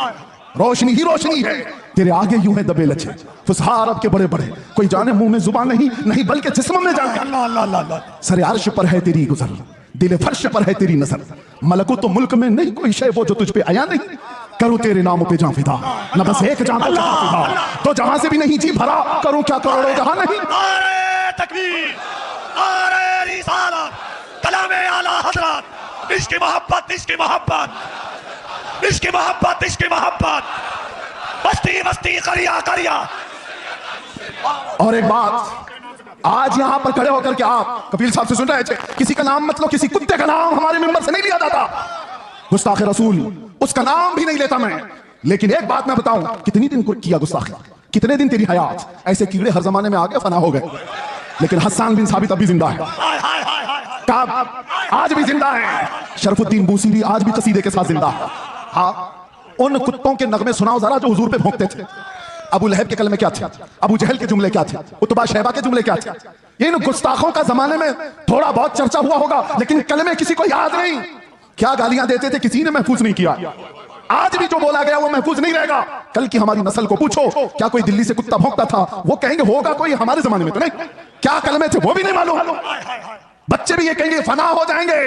रोशनी ही रोशनी है। तेरे आगे यूं है दबे लचे फुसहा अरब के बड़े बड़े, कोई जाने मुंह में जुबान नहीं, नहीं बल्कि जिस्म में जाने। अल्लाह अल्लाह अल्लाह। सरे अर्श पर है तेरी गुजर, दिल फर्श पर है तेरी नजर। मलकूत तो मुल्क में नहीं कोई शय वो जो तुझ पे आया नहीं। करूं तेरे नामों पे जान फिदा, न बस एक जान पे जान फिदा, तो जहां से भी नहीं जी भरा, करूं क्या करोड़ों जहां नहीं। नारे तकबीर, नारे रिसालत, कलामे आला हजरत, इश्क मोहब्बत, इश्क मोहब्बत, इश्क मोहब्बत, इश्क मोहब्बत, बस्ती बस्ती करिया करिया। और एक बात, आज यहां पर खड़े होकर के आप कपिल साहब से सुन रहे थे, किसी का नाम मतलब किसी कुत्ते का नाम हमारे मिंबर से नहीं लिया जाता। गुस्ताखे रसूल उसका नाम भी नहीं लेता मैं। लेकिन एक बात मैं बताऊं, कितनी दिन किया गुस्ताखी, कितने दिन तेरी हयात, ऐसे कीड़े हर जमाने में आ गए फना हो गए। लेकिन हसन बिन साबित अभी जिंदा है, हाय हाय हाय हाय हाय। काब आज भी जिंदा है, शरफुद्दीन बूसीरी आज भी कसीदे के साथ जिंदा है। हाँ, उन कुत्तों के नगमे सुनाओ जरा जो हुजूर पे भौंकते थे। अबू लहब के कलमे क्या थे, अबू जहल के जुमले क्या थे, उतबा शैबा के जुमले क्या थे। इन गुस्ताखों का जमाने में थोड़ा बहुत चर्चा हुआ होगा, लेकिन कलमे किसी को याद नहीं। क्या गालियां देते थे, किसी ने महफूज नहीं किया। आज भी जो बोला गया वो महफूज नहीं रहेगा। कल की हमारी नस्ल को पूछो, क्या कोई दिल्ली से कुत्ता भौंकता था, वो कहेंगे होगा कोई हमारे जमाने में तो नहीं। क्या कलमे थे वो भी नहीं मालूम। बच्चे भी ये कहेंगे फना हो जाएंगे,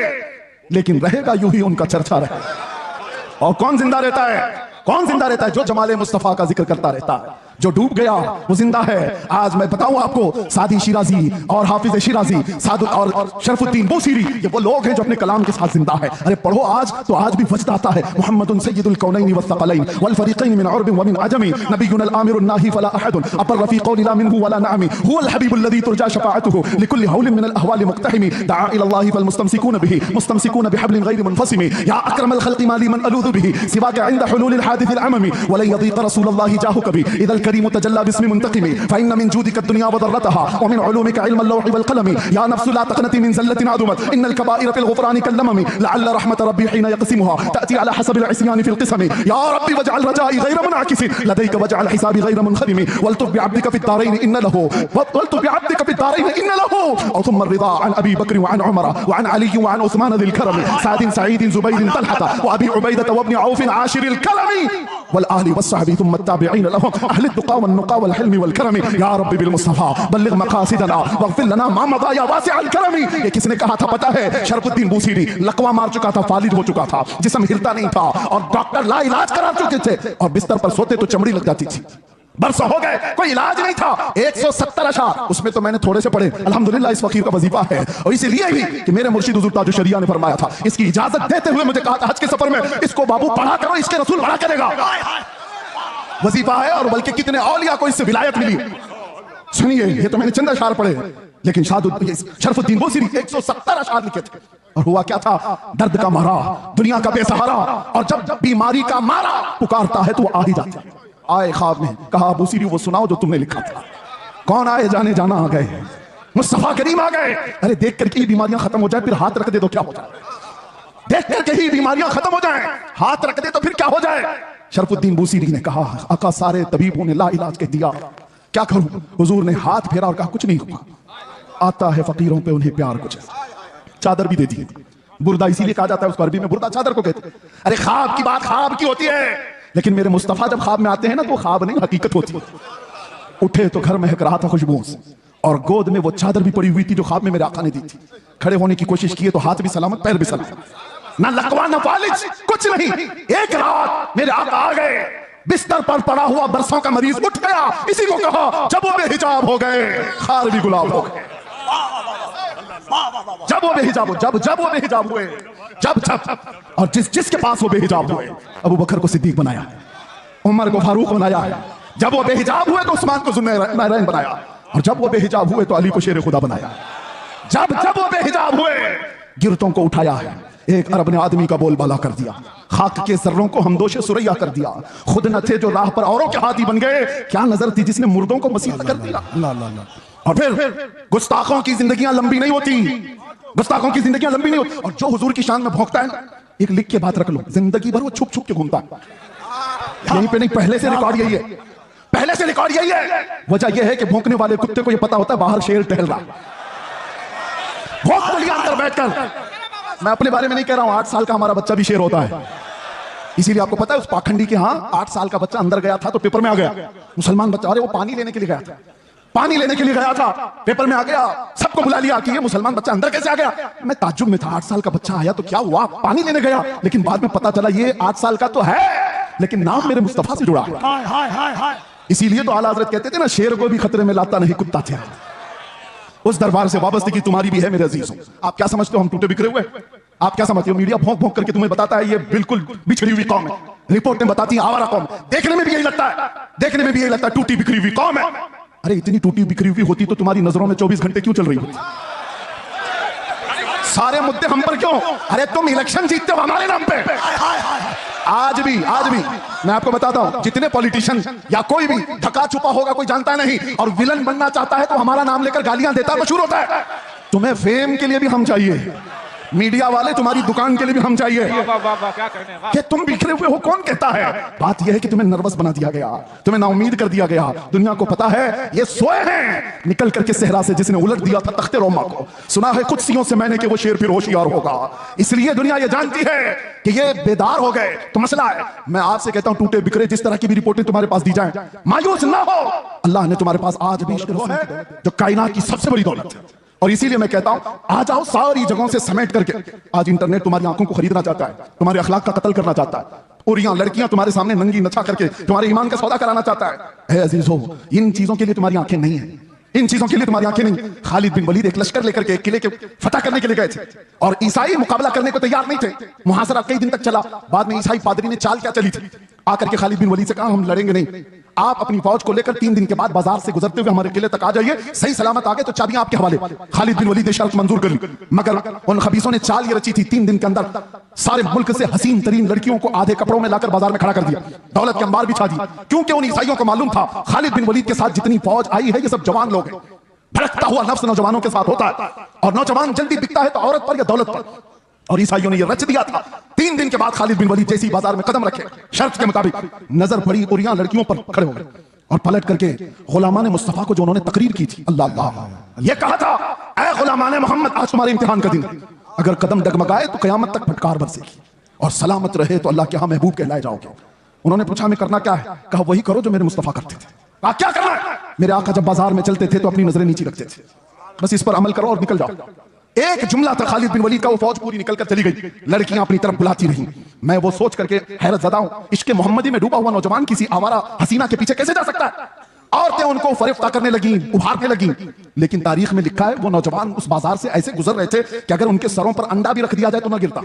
लेकिन रहेगा यूं ही उनका चर्चा रहेगा। और कौन जिंदा रहता है, कौन जिंदा रहता है? जो जमाले मुस्तफा का जिक्र करता रहता है। जो डूब गया वो जिंदा है। आज मैं बताऊं आपको, सादी शिराजी और हाफिज शिराजी, सादुल और शरफुद्दीन बूसीरी, ये वो लोग हैं जो अपने कलाम के साथ जिंदा है। अरे पढ़ो आज तो आज भी वजद आता है। मुहम्मदुन सय्यदुल कौनैन वस्सक़लैन वल फरीक़ैन मिन अरब व मिन अजमी, नबियुल आमिरुन नाही फला अहद अपर रफ़ीक़ ला मिनहु वला नअमी, हुवल हबीबुल लज़ी तुरजा शफ़ाअतुहु लिकुल्लि हौलिन मिनल अहवालि मुक़्तहिमी, दआ इलल्लाहि फल मुस्तमसिकून बिही मुस्तमसिकून बिहब्लिन गैरि मुनफ़सिमी, या अकरमल ख़ल्क़ि मा लिमन अलूज़ु बिही सिवाका इंद हुलूलिल हादिसिल अममी, वलन यज़ीक़ रसूलुल्लाहि जाहु कभी इदल करीम तजल्ला बिस्मि मुंतक़िमी, फ़इन्न मिन जूदिक दुनिया व दर्रतहा व मिन उलूमिक इल्मल लौहि वल क़लमी, या नफ्सु ला तक़नती मिन ज़ल्लतिन अदुमत, इन्नल कबाइर फ़िल ग़ुफ़रानि कल्लममी, लअल्ल रहमत रब्बी हिन यक़सिमुहा तअती अला हसबिल इस्यान फ़िल क़िस्मी, या रब्बी वजअल रजाई गैर मुनअकिसिन लदैक वजअल हिसाबी गैर मुनख़दिमी, वल्तुफ़ बिअब्दिक फ़िद दारैन इन्न लहू वल्तुफ़ बिअब्दिक फ़िद दारैन इन्न लहू, और सुम्मा रिज़ा अन अबी बकर व अन उमर व अन अली व अन उस्मान ज़िल करम, सादिन सईद ज़ुबैर तलहत व अबी उबैदह व इब्न औफ आशिरिल कलमी, वल आहली वस्सहबी थुम्मा अत्ताबिईन लहुम अहलि दुक़ा वन नुक़ा वल हिल्मी वल करमी, या रब्बी बिल मुस्तफ़ा बल्लिग़ मक़ासिदना वग़फ़िर लना मा मज़ा या वासिअल करमी। ये किसने कहा था पता है? शरफुद्दीन बूसीरी। लकवा मार चुका था, फालिज हो चुका था, जिस्म हिलता नहीं था, और डॉक्टर ला इलाज करा चुके थे, और बिस्तर पर सोते तो चमड़ी लग जाती थी। बरसों हो गए, कोई इलाज नहीं था। 170 अशार, उसमें तो मैंने थोड़े से पढ़े। अल्हम्दुलिल्लाह इस फकीर का वजीफा है, और इसीलिए भी कि मेरे मुर्शिद हुज़ूर ताजुश शरिया ने फरमाया था, इसकी इजाजत देते हुए मुझे कहा था हज के सफर में, इसको बाबू पढ़ा करो, इसके रसूल पढ़ा करेगा। वजीफा है, और बल्कि कितने औलिया को इससे विलायत मिली। सुनिए, ये तो मैंने चंद अशार पढ़े, लेकिन शरफुद्दीन बूसीरी 170 अशार लिखे थे। और हुआ क्या था? दर्द का मारा, दुनिया का बेसहारा, और जब बीमारी का मारा पुकारता है तो वो आ ही जाता है। आए ख्वाब में, कहा बूसीरी वो सुनाओ जो तुमने लिखा था। कौन आए? जाने जाना आ गए, मुस्तफा करीम आ गए। अरे देख करके ही बीमारियां खत्म हो जाए, फिर हाथ रख दे तो क्या हो जाए? देख करके ही बीमारियां खत्म हो जाए, हाथ रख दे तो फिर क्या हो जाए? शरफुद्दीन बूसीरी ने कहा, आका सारे तबीबों ने ला इलाज कह दिया, क्या करूं? हुजूर ने हाथ फेरा और कहा कुछ नहीं हुआ। आता है फकीरों पे उन्हें प्यार कुछ, चादर भी दे दी। बुर्दा इसीलिए कहा जाता है उसको, अरबी में बुर्दा चादर को कहते हैं। अरे ख्वाब की बात ख्वाब की होती है, लेकिन मेरे मुस्तफा जब ख्वाब में आते हैं ना तो ख्वाब नहीं हकीकत होती है। उठे तो घर महक रहा था खुशबुओं से, और गोद में वो चादर भी पड़ी हुई थी जो ख्वाब में मेरे आका ने दी थी। खड़े होने की कोशिश की तो हाथ भी सलामत, पैर भी सलामत, ना लकवा ना फालिज, कुछ नहीं। एक रात मेरे आका आ गए, बिस्तर पर पड़ा हुआ बरसों का मरीज उठ गया। इसी को कहा जब वो बेहिजाब हो गए, खार भी गुलाब हो गए। जब वो बेहिजाब हो, जब वो बेहिजाब हुए, जब और जिसके पास वो बेहिजाब हुए, अबू बकर को सिद्दीक बनाया, उमर को फारूक बनाया। जब वो बेहिजाब हुए तो उस्मान को ज़ुन्नूरैन बनाया, और जब वो बेहिजाब हुए तो अली को शेर खुदा बनाया। जब वो बेहिजाब हुए, गिरतों को उठाया है। एक अरब ने आदमी का बोलबाला कर दिया, खाक के जर्रों को हमदोशे सुरैया कर दिया। खुद न थे जो राह पर औरों के हाथी बन गए, क्या नजर थी जिसने मुर्दों को मसीहा कर दिया। और फिर गुस्ताखों की जिंदगियां लंबी नहीं होती, गुस्ताखों की जिंदगियां लंबी नहीं होती। और जो हुजूर की शान में भौंकता है ना, एक लिख के बात रख लो, जिंदगी भर वो छुप छुप के घूमता है। यहीं पे नहीं, पहले से रिकॉर्ड यही है, पहले से रिकॉर्ड यही है। वजह यह है कि भौंकने वाले कुत्ते को यह पता होता है बाहर शेर टहल रहा, भौंक तो लिया अंदर बैठकर। मैं अपने बारे में नहीं कह रहा हूं, 8 साल का हमारा बच्चा भी शेर होता है। इसीलिए आपको पता है उस पाखंडी के यहाँ 8 साल का बच्चा अंदर गया था तो पेपर में आ गया, मुसलमान बच्चा। अरे वो पानी लेने के लिए गया था, पानी लेने के लिए गया था, पेपर में आ गया, सबको बुला लिया कि ये मुसलमान बच्चा अंदर कैसे आ गया। मैं ताज्जुब में था, 8 साल का बच्चा आया तो क्या हुआ, पानी लेने गया। लेकिन बाद में पता चला ये 8 साल का तो है, लेकिन नाम मेरे मुस्तफा से जुड़ा है। इसीलिए तो आला हज़रत कहते थे ना, शेर को भी खतरे में लाता नहीं कुत्ता थे। उस दरबार से वाबस्तगी तुम्हारी भी है मेरे अजीजों। आप क्या समझते हो हम टूटे बिखरे हुए? आप क्या समझते हो मीडिया भौंक भौंक करके तुम्हें बताता है ये बिल्कुल बिछड़ी हुई कौम है, रिपोर्टें बताती हैं आवारा कौम। देखने में भी यही लगता है, देखने में भी यही लगता है टूटी बिखरी हुई कौम है। अरे इतनी टूटी बिखरी हुई होती तो तुम्हारी नजरों में 24 घंटे क्यों चल रही होती? सारे मुद्दे हम पर क्यों? अरे तुम इलेक्शन जीतते हो हमारे नाम पे। आज भी मैं आपको बताता हूं, जितने पॉलिटिशियन या कोई भी ढका छुपा होगा, कोई जानता नहीं, और विलन बनना चाहता है तो हमारा नाम लेकर गालियां देता, मशहूर होता है। तुम्हें फेम के लिए भी हम चाहिए, मीडिया वाले तुम्हारी दुकान के लिए भी हम चाहिए। कि तुम बिखरे हुए हो कौन कहता है? बात यह है कि तुम्हें नर्वस बना दिया गया, तुम्हें नाउमीद कर दिया गया। दुनिया को पता है ये सोए हैं, निकल करके सहरा से जिसने उलट दिया था तख्ते रोमा को। सुना है कुदसियों से मैंने कि वो शेर फिर होशियार होगा। इसलिए दुनिया ये जानती है कि ये बेदार हो गए। तो मसला है, मैं आपसे कहता हूं टूटे बिखरे जिस तरह की भी रिपोर्टें तुम्हारे पास दी जाए, मायूस ना हो। अल्लाह ने तुम्हारे पास आज भी वो है जो कायनात की सबसे बड़ी दौलत है। और इसीलिए मैं कहता हूं आ जाओ सारी जगहों से समेट करके। आज इंटरनेट तुम्हारी आंखों को खरीदना चाहता है, तुम्हारे अखलाक का कत्ल करना चाहता है, और यहाँ लड़कियां तुम्हारे सामने नंगी नचा करके तुम्हारे ईमान का सौदा कराना चाहता है। अजीजों, इन चीजों के लिए तुम्हारी आंखें नहीं है, इन चीजों के लिए तुम्हारी आंखें नहीं। खालिद बिन वलीद एक लश्कर लेकर के किले के फतह करने के लिए गए थे, और ईसाई मुकाबला करने को तैयार नहीं थे। मुहासरा कई दिन तक चला। बाद में ईसाई पादरी ने चाल क्या चली थी, आकर के खालिद बिन वलीद से कहा हम लड़ेंगे नहीं, आप अपनी फौज को लेकर 3 दिन के बाद बाजार से गुजरते हुए हमारे किले तक आ जाइए, सही सलामत आ गए तो चाबियां आपके हवाले। खालिद बिन वलीद ने शर्त मंजूर कर ली, मगर उन खबीसों ने चाल ये रची थी 3 दिन के अंदर सारे मुल्क से हसीन तरीन लड़कियों को आधे कपड़ों में लाकर बाजार में खड़ा कर दिया, दौलत के अंबार बिछा दी। क्योंकि उन ईसाइयों को मालूम था खालिद बिन वलीद के साथ जितनी फौज आई है ये सब जवान लोग हैं। भड़कता हुआ नफ्स नौजवानों के साथ होता है, और नौजवान जल्दी बिकता है तो औरत पर या दौलत पर। और ईसाइयों ने यह रच दिया था। 3 दिन के बाद खालिद बिन वलीद जैसी बाजार में कदम रखे, शर्त के मुताबिक नजर पड़ी और यहाँ लड़कियों पर खड़े हो गए, और पलट करके गुलामान मुस्तफा को जो उन्होंने तकरीर की थी, अल्लाह अल्लाह, ये कहा था ऐ गुलामान मोहम्मद आज तुम्हारे इम्तिहान का दिन है, अगर कदम डगमगाए तो कयामत तक फटकार बरसेगी, और सलामत रहे तो अल्लाह के यहाँ महबूब कहलाए जाओगे। उन्होंने पूछा हमें करना क्या है? कहा वही करो जो मेरे मुस्तफा करते थे। कहा क्या करना है? मेरे आका जब बाजार में चलते थे तो अपनी नजरें नीचे रखते थे, बस इस पर अमल करो और निकल जाओ। एक जुमला था खालिद बिन वलीद का, वो फौज पूरी निकल कर चली गई, लड़कियां अपनी तरफ बुलाती रहीं। मैं वो सोच करके हैरत ज़दा हूं, इश्क़ मोहम्मदी में डूबा हुआ नौजवान किसी आवारा हसीना के पीछे कैसे जा सकता है? औरतें उनको फरिफ्ता करने लगी, उभारने लगी। लेकिन तारीख में लिखा है वो नौजवान उस बाजार से ऐसे गुजर रहे थे कि अगर उनके सरों पर अंडा भी रख दिया जाए तो ना गिरता।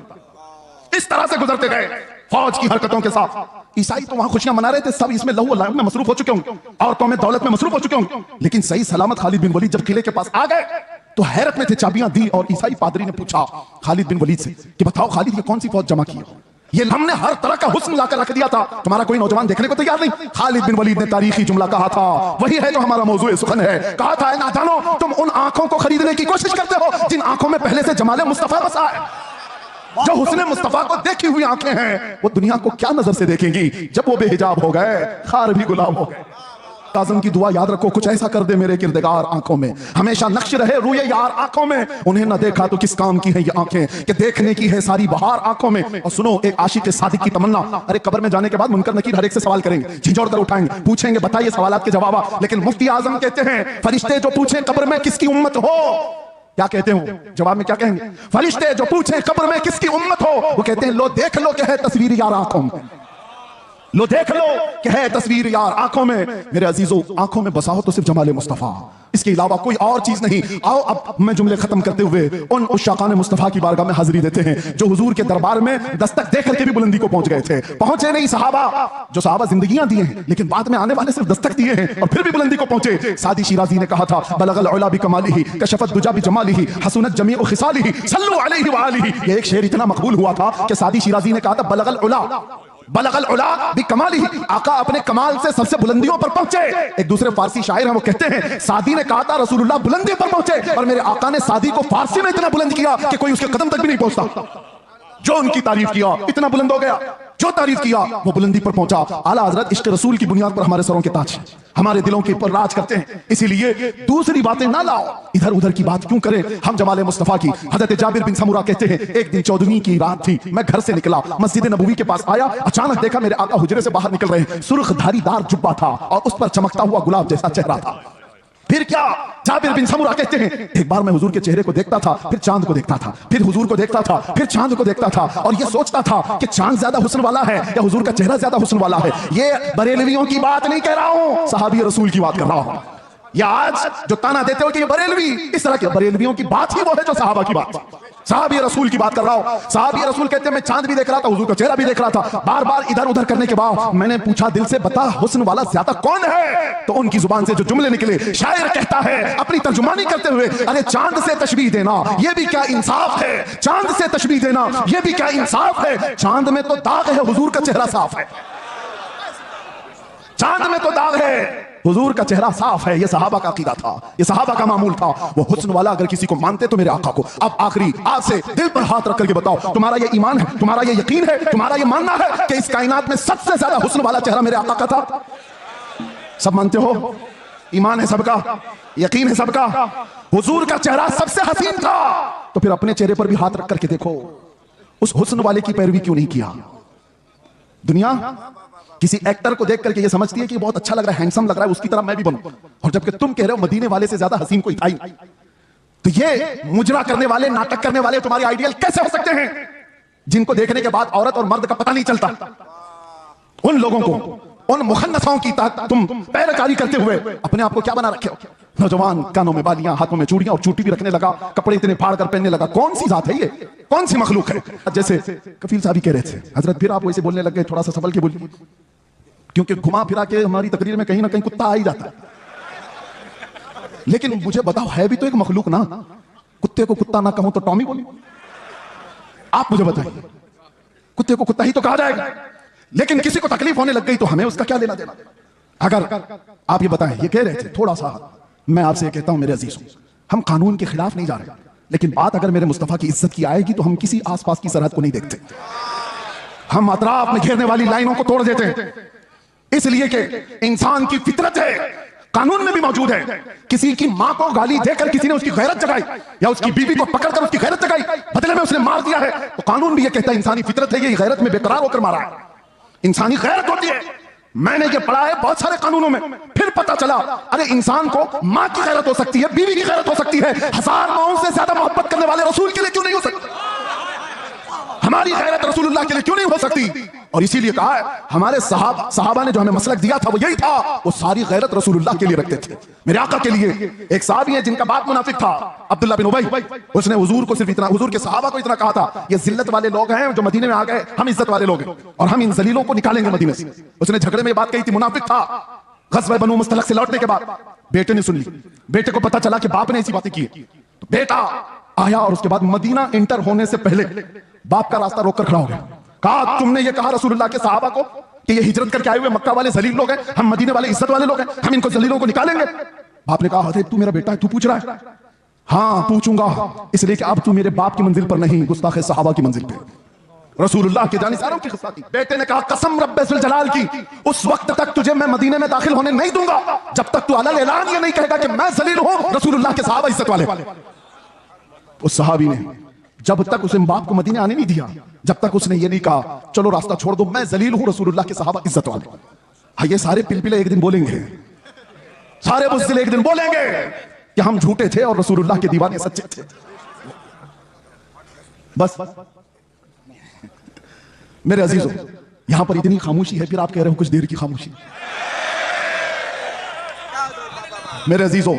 इस तरह से गुजरते गए फौज की हरकतों के साथ। ईसाई तो वहां खुशियां मना रहे थे, सब इसमें लहू में मसरूफ हो चुके होंगे, औरतों में दौलत में मसरूफ हो चुके होंगे। लेकिन सही सलामत खालिद बिन वलीद जब किले के पास आ गए तो हैरत में थे, चाबियां दी, और ईसाई पादरी ने पूछा खालिद बिन वलीद से कि बताओ खालिद ये कौन सी फौज जमा की है? ये हमने हर तरह का हुस्न लाकर रख दिया था, तुम्हारा कोई नौजवान देखने को तैयार नहीं। खालिद बिन वलीद ने तारीखी जुमला कहा था, वही है जो हमारा मौजूद सुखन है। कहा था ना जानो तुम उन आंखों को खरीदने की कोशिश करते हो जिन आंखों में पहले से जमाले मुस्तफा बसा है। जो हुस्ने मुस्तफा को देखी हुई आंखें हैं वो दुनिया को क्या नजर से देखेंगी जब वो बेहिजाब हो गए, खार भी गुलाब हो गए। आज़म की दुआ याद रखो, कुछ ऐसा कर दे मेरे किरदगार आंखों में, हमेशा नक्श रहे रूए यार आंखों में। उन्हें न देखा तो किस काम की है ये आंखें कि देखने की है सारी बहार आंखों में। और सुनो एक आशिक के सादिक की तमन्ना, अरे कब्र में जाने के बाद मुनकर नकीर हर एक से सवाल करेंगे, झिझोड़ कर उठाएंगे, पूछेंगे बताइए सवालात के जवाब। लेकिन मुफ्ती आजम कहते हैं फरिश्ते जो पूछे कब्र में किसकी उम्मत हो, क्या कहते हो जवाब में क्या कहेंगे? फरिश्ते जो पूछे कब्र में किसकी उम्मत हो, वो कहते हैं लो देख लो क्या है तस्वीर यार आंखों में, लो देख लो क्या है तस्वीर यार आंखों में। मेरे अजीजों आंखों में बसा हो तो सिर्फ जमाले मुस्तफा, इसके अलावा कोई और चीज नहीं। आओ अब मैं जुमले खत्म करते हुए उन उशाकान मुस्तफा की बारगाह में हाजिरी देते हैं जो हुजूर के दरबार में दस्तक देकर के भी बुलंदी को पहुंच गए थे। पहुंचे नहीं सहाबा, जो सहाबा जिंदगियां दिए हैं लेकिन बाद में आने वाले सिर्फ दस्तक दिए हैं और फिर भी बुलंदी को पहुंचे। सादी शिराजी ने कहा था बलगल उला बि कमालिही कशफत दुजा बि जमालिही हसनत जमीउ खिसालिही सल्लु अलैहि व आलिही। ये एक शेर इतना मकबूल हुआ था कि सादी शिराजी ने कहा था बलगल उला बि कमालिही, आका अपने कमाल से सबसे बुलंदियों पर पहुंचे। एक दूसरे फारसी शायर हैं वो कहते हैं सादी ने कहा था रसूलुल्लाह बुलंदी पर पहुंचे, और मेरे आका ने सादी को फारसी में इतना बुलंद किया कि कोई उसके कदम तक भी नहीं पहुंचता। जो उनकी तारीफ किया इतना बुलंद हो गया, जो तारीफ किया वो बुलंदी पर पहुंचा। आला हजरत इश्क रसूल की बुनियाद पर हमारे सरों के ताज हमारे दिलों के ऊपर राज करते हैं, इसीलिए दूसरी बातें ना लाओ, इधर उधर की बात क्यों करें हम जमाले मुस्तफा की। हजरत जाबिर बिन समुरा कहते हैं एक दिन 14वीं की रात थी, मैं घर से निकला, मस्जिद नबवी के पास आया, अचानक देखा मेरे आका हुजरे से बाहर निकल रहे हैं। सुर्ख धारीदार जुब्बा था और उस पर चमकता हुआ गुलाब जैसा चेहरा था। फिर क्या, जाबिर बिन समुरा कहते हैं एक बार मैं हुजूर के चेहरे को देखता था, फिर चांद को देखता था, फिर हुजूर को देखता था, फिर चांद को देखता था, और ये सोचता था कि चांद ज्यादा हुस्न वाला है या हुजूर का चेहरा ज्यादा हुस्न वाला है। ये बरेलवियों की बात नहीं कह रहा हूं, सहाबी रसूल की बात कर रहा हूं। या आज जो ताना देते हो कि ये बरेलवी, इस तरह के बरेलवियों की बात ही वो है जो सहाबा की बात। साहबी रसूल की बात कर रहा हूं। साहबी रसूल कहते हैं मैं चांद भी देख रहा था, हुजूर का चेहरा भी देख रहा था। बार बार इधर उधर करने के बाद मैंने पूछा दिल से, बता हुस्न वाला ज्यादा कौन है? तो उनकी जुबान से जो जुमले निकले, शायर कहता है अपनी तर्जुमानी करते हुए, अरे चांद से तशबीह देना यह भी क्या इंसाफ है, चांद से तशबीह देना यह भी क्या इंसाफ है। चांद में तो दाग है, हुजूर का चेहरा साफ है। चांद में तो दाग है, हुजूर का चेहरा साफ है। यह सहाबा का अकीदा था, यह सहाबा का मामूल था। वो हुस्न वाला अगर किसी को मानते तो मेरे आका को। अब आखिरी आज से दिल पर हाथ रख करके बताओ, तुम्हारा ये ईमान है, तुम्हारा ये यकीन है, तुम्हारा ये मानना है कि इस कायनात में सबसे ज्यादा हुस्न वाला चेहरा मेरे आका का था? सब मानते हो? ईमान है सबका, यकीन है सबका, हुजूर का चेहरा सबसे हसीन था। तो फिर अपने चेहरे पर भी हाथ रख करके देखो, उस हुस्न वाले की पैरवी क्यों नहीं किया? दुनिया किसी एक्टर को देख करके ये समझती है कि बहुत अच्छा लग रहा है, हैंडसम लग रहा है, उसकी तरह मैं भी बनूं। और जबकि तुम कह रहे हो मदीने वाले से ज्यादा हसीन कोई था ही नहीं। तो ये मुजरा करने वाले, नाटक करने वाले तुम्हारे आइडियल कैसे हो सकते हैं, जिनको देखने के बाद औरत और मर्द का पता नहीं चलता? उन लोगों को, उन मुखन्नसों की तुम पैरकारी करते हुए अपने आप को क्या बना रखे हो? नौजवान कानों में बालियां, हाथों में चूड़ियां और चूटी भी रखने लगा, कपड़े इतने फाड़ कर पहनने लगा। कौन सी जात है ये, कौन सी मखलूक है? जैसे कफील साहब कह रहे थे, हजरत फिर आप वैसे बोलने लग गए, थोड़ा सा संभल के बोलिए, क्योंकि घुमा फिरा के हमारी तकरीर में कहीं ना कहीं कुत्ता आ ही जाता है। लेकिन मुझे बताओ, है भी तो एक मखलूक ना। कुत्ते को कुत्ता ना कहूं तो टॉमी बोलूं? आप मुझे बताइए, कुत्ते को कुत्ता ही तो कहा जाएगा। लेकिन किसी को तकलीफ होने लग गई तो हमें उसका क्या लेना देना? अगर आप ये बताएं, ये कह रहे थे थोड़ा सा, मैं आपसे ये कहता हूं मेरे अजीजों, हम कानून के खिलाफ नहीं जा रहे, लेकिन बात अगर मेरे मुस्तफा की इज्जत की आएगी तो हम किसी आसपास की सरहद को नहीं देखते। हम अतराफ में घेरने वाली लाइनों को तोड़ देते हैं, इसलिए कि इंसान की फितरत है, कानून में भी मौजूद है। किसी की मां को गाली देकर किसी ने उसकी गैरत जगाई, या उसकी बीवी को पकड़कर उसकी गैरत जगाई, बदले में उसने मार दिया है, तो कानून भी ये कहता है इंसानी फितरत है, ये गैरत में बेकरार होकर मारा है। इंसानी गैरत होती है। मैंने ये पढ़ा है बहुत सारे कानूनों में, फिर पता चला अरे इंसान को मां की गैरत हो सकती है, बीवी की गैरत हो सकती है, हजार माओं से ज्यादा मोहब्बत करने वाले रसूल के लिए क्यों नहीं हो सकती? हमारी गैरत रसूलुल्लाह के लिए क्यों नहीं हो सकती? और इसीलिए कहा है हमारे सहाबा ने जो हमें मसलक दिया था वो यही था, वो सारी गैरत रसूलुल्लाह के लिए रखते थे, मेरे आका के लिए। एक साहबी है जिनका बाप मुनाफिक था, अब्दुल्ला बिन उबई, उसने हुजूर को सिर्फ इतना, हुजूर के सहाबा को इतना कहा था, ये जिल्लत वाले लोग हैं जो मदीने में आ गए, हम इज्जत वाले लोग हैं और हम इन जलीलों को निकालेंगे मदीने से। उसने झगड़े में बात कही थी, मुनाफिक था। ग़ज़वा बनु मुस्तलक से लौटने के बाद बेटे ने सुन ली, बेटे को पता चला कि बाप ने ऐसी बातें की, तो बेटा आया और उसके बाद मदीना इंटर होने से पहले बाप का रास्ता रोक कर खड़ा हो गया। कहा तुमने ये कहा रसूलुल्लाह के सहाबा को कि ये हिजरत करके आए हुए मक्का वाले जलील लोग हैं, हम मदीने वाले इज्जत वाले लोग हैं, हम इनको जलीलों को निकालेंगे। बाप ने कहा अरे तू मेरा बेटा है, तू पूछ रहा है? हाँ पूछूंगा, इसलिए कि अब तू मेरे बाप की मंजिल पर नहीं, गुस्ताखे सहाबा की मंजिल पे। रसूलुल्लाह के जानिसारों की क़िस्सा थी। बेटे ने कहा कसम रब्बे ज़ुल जलाल की, उस वक्त तक तुझे मैं मदीने में दाखिल होने नहीं दूंगा जब तक तू अलल ऐलान ये नहीं कहेगा कि मैं जलील हूं, रसूलुल्लाह के सहाबा इज्जत वाले। उस सहाबी ने जब तक उसे बाप को मदीने आने नहीं दिया, जब तक उसने ये नहीं कहा चलो रास्ता छोड़ दो, मैं जलील हूं, रसूलुल्लाह के सहाबा इज्जत वाले। हाँ ये सारे पिलपिले एक दिन बोलेंगे, सारे बुज़दिल एक दिन बोलेंगे कि हम झूठे थे और रसूलुल्लाह के दीवाने सच्चे थे। बस मेरे अजीजों, यहां पर इतनी खामोशी है, फिर आप कह रहे हो कुछ देर की खामोशी। मेरे अजीजों,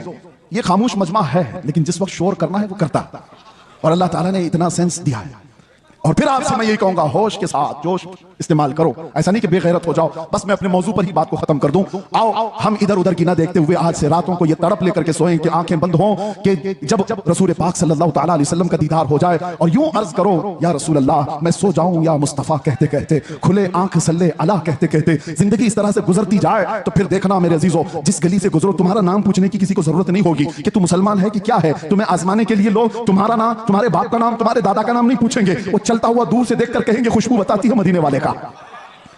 ये खामोश मजमा है, लेकिन जिस वक्त शोर करना है वो करता है, और अल्लाह ताला ने इतना सेंस दिया है। और फिर आपसे मैं यही कहूंगा, होश के साथ जोश इस्तेमाल करो, ऐसा नहीं कि बेगैरत हो जाओ। बस मैं अपने मौजू पर ही बात को खत्म कर दूं। आओ हम इधर उधर की ना देखते हुए आज से रातों को ये तड़प लेकर के सोएं कि आंखें बंद हों कि जब रसूल पाक सल्लल्लाहु तआला अलैहि वसल्लम का दीदार हो जाए, और यूं अर्ज करो या रसूल अल्लाह मैं सो जाऊं या मुस्तफा कहते कहते, खुले आंख सल्ले अला कहते कहते जिंदगी इस तरह से गुजरती जाए, तो फिर देखना मेरे अजीजों, जिस गली से गुजरो तुम्हारा नाम पूछने की किसी को जरूरत नहीं होगी कि तू मुसलमान है कि क्या है। तुम्हें आजमाने के लिए लोग तुम्हारा नाम, तुम्हारे बाप का नाम, तुम्हारे दादा का नाम नहीं पूछेंगे, वो चलता हुआ दूर से देखकर कहेंगे खुशबू बताती है मदीने वाले का,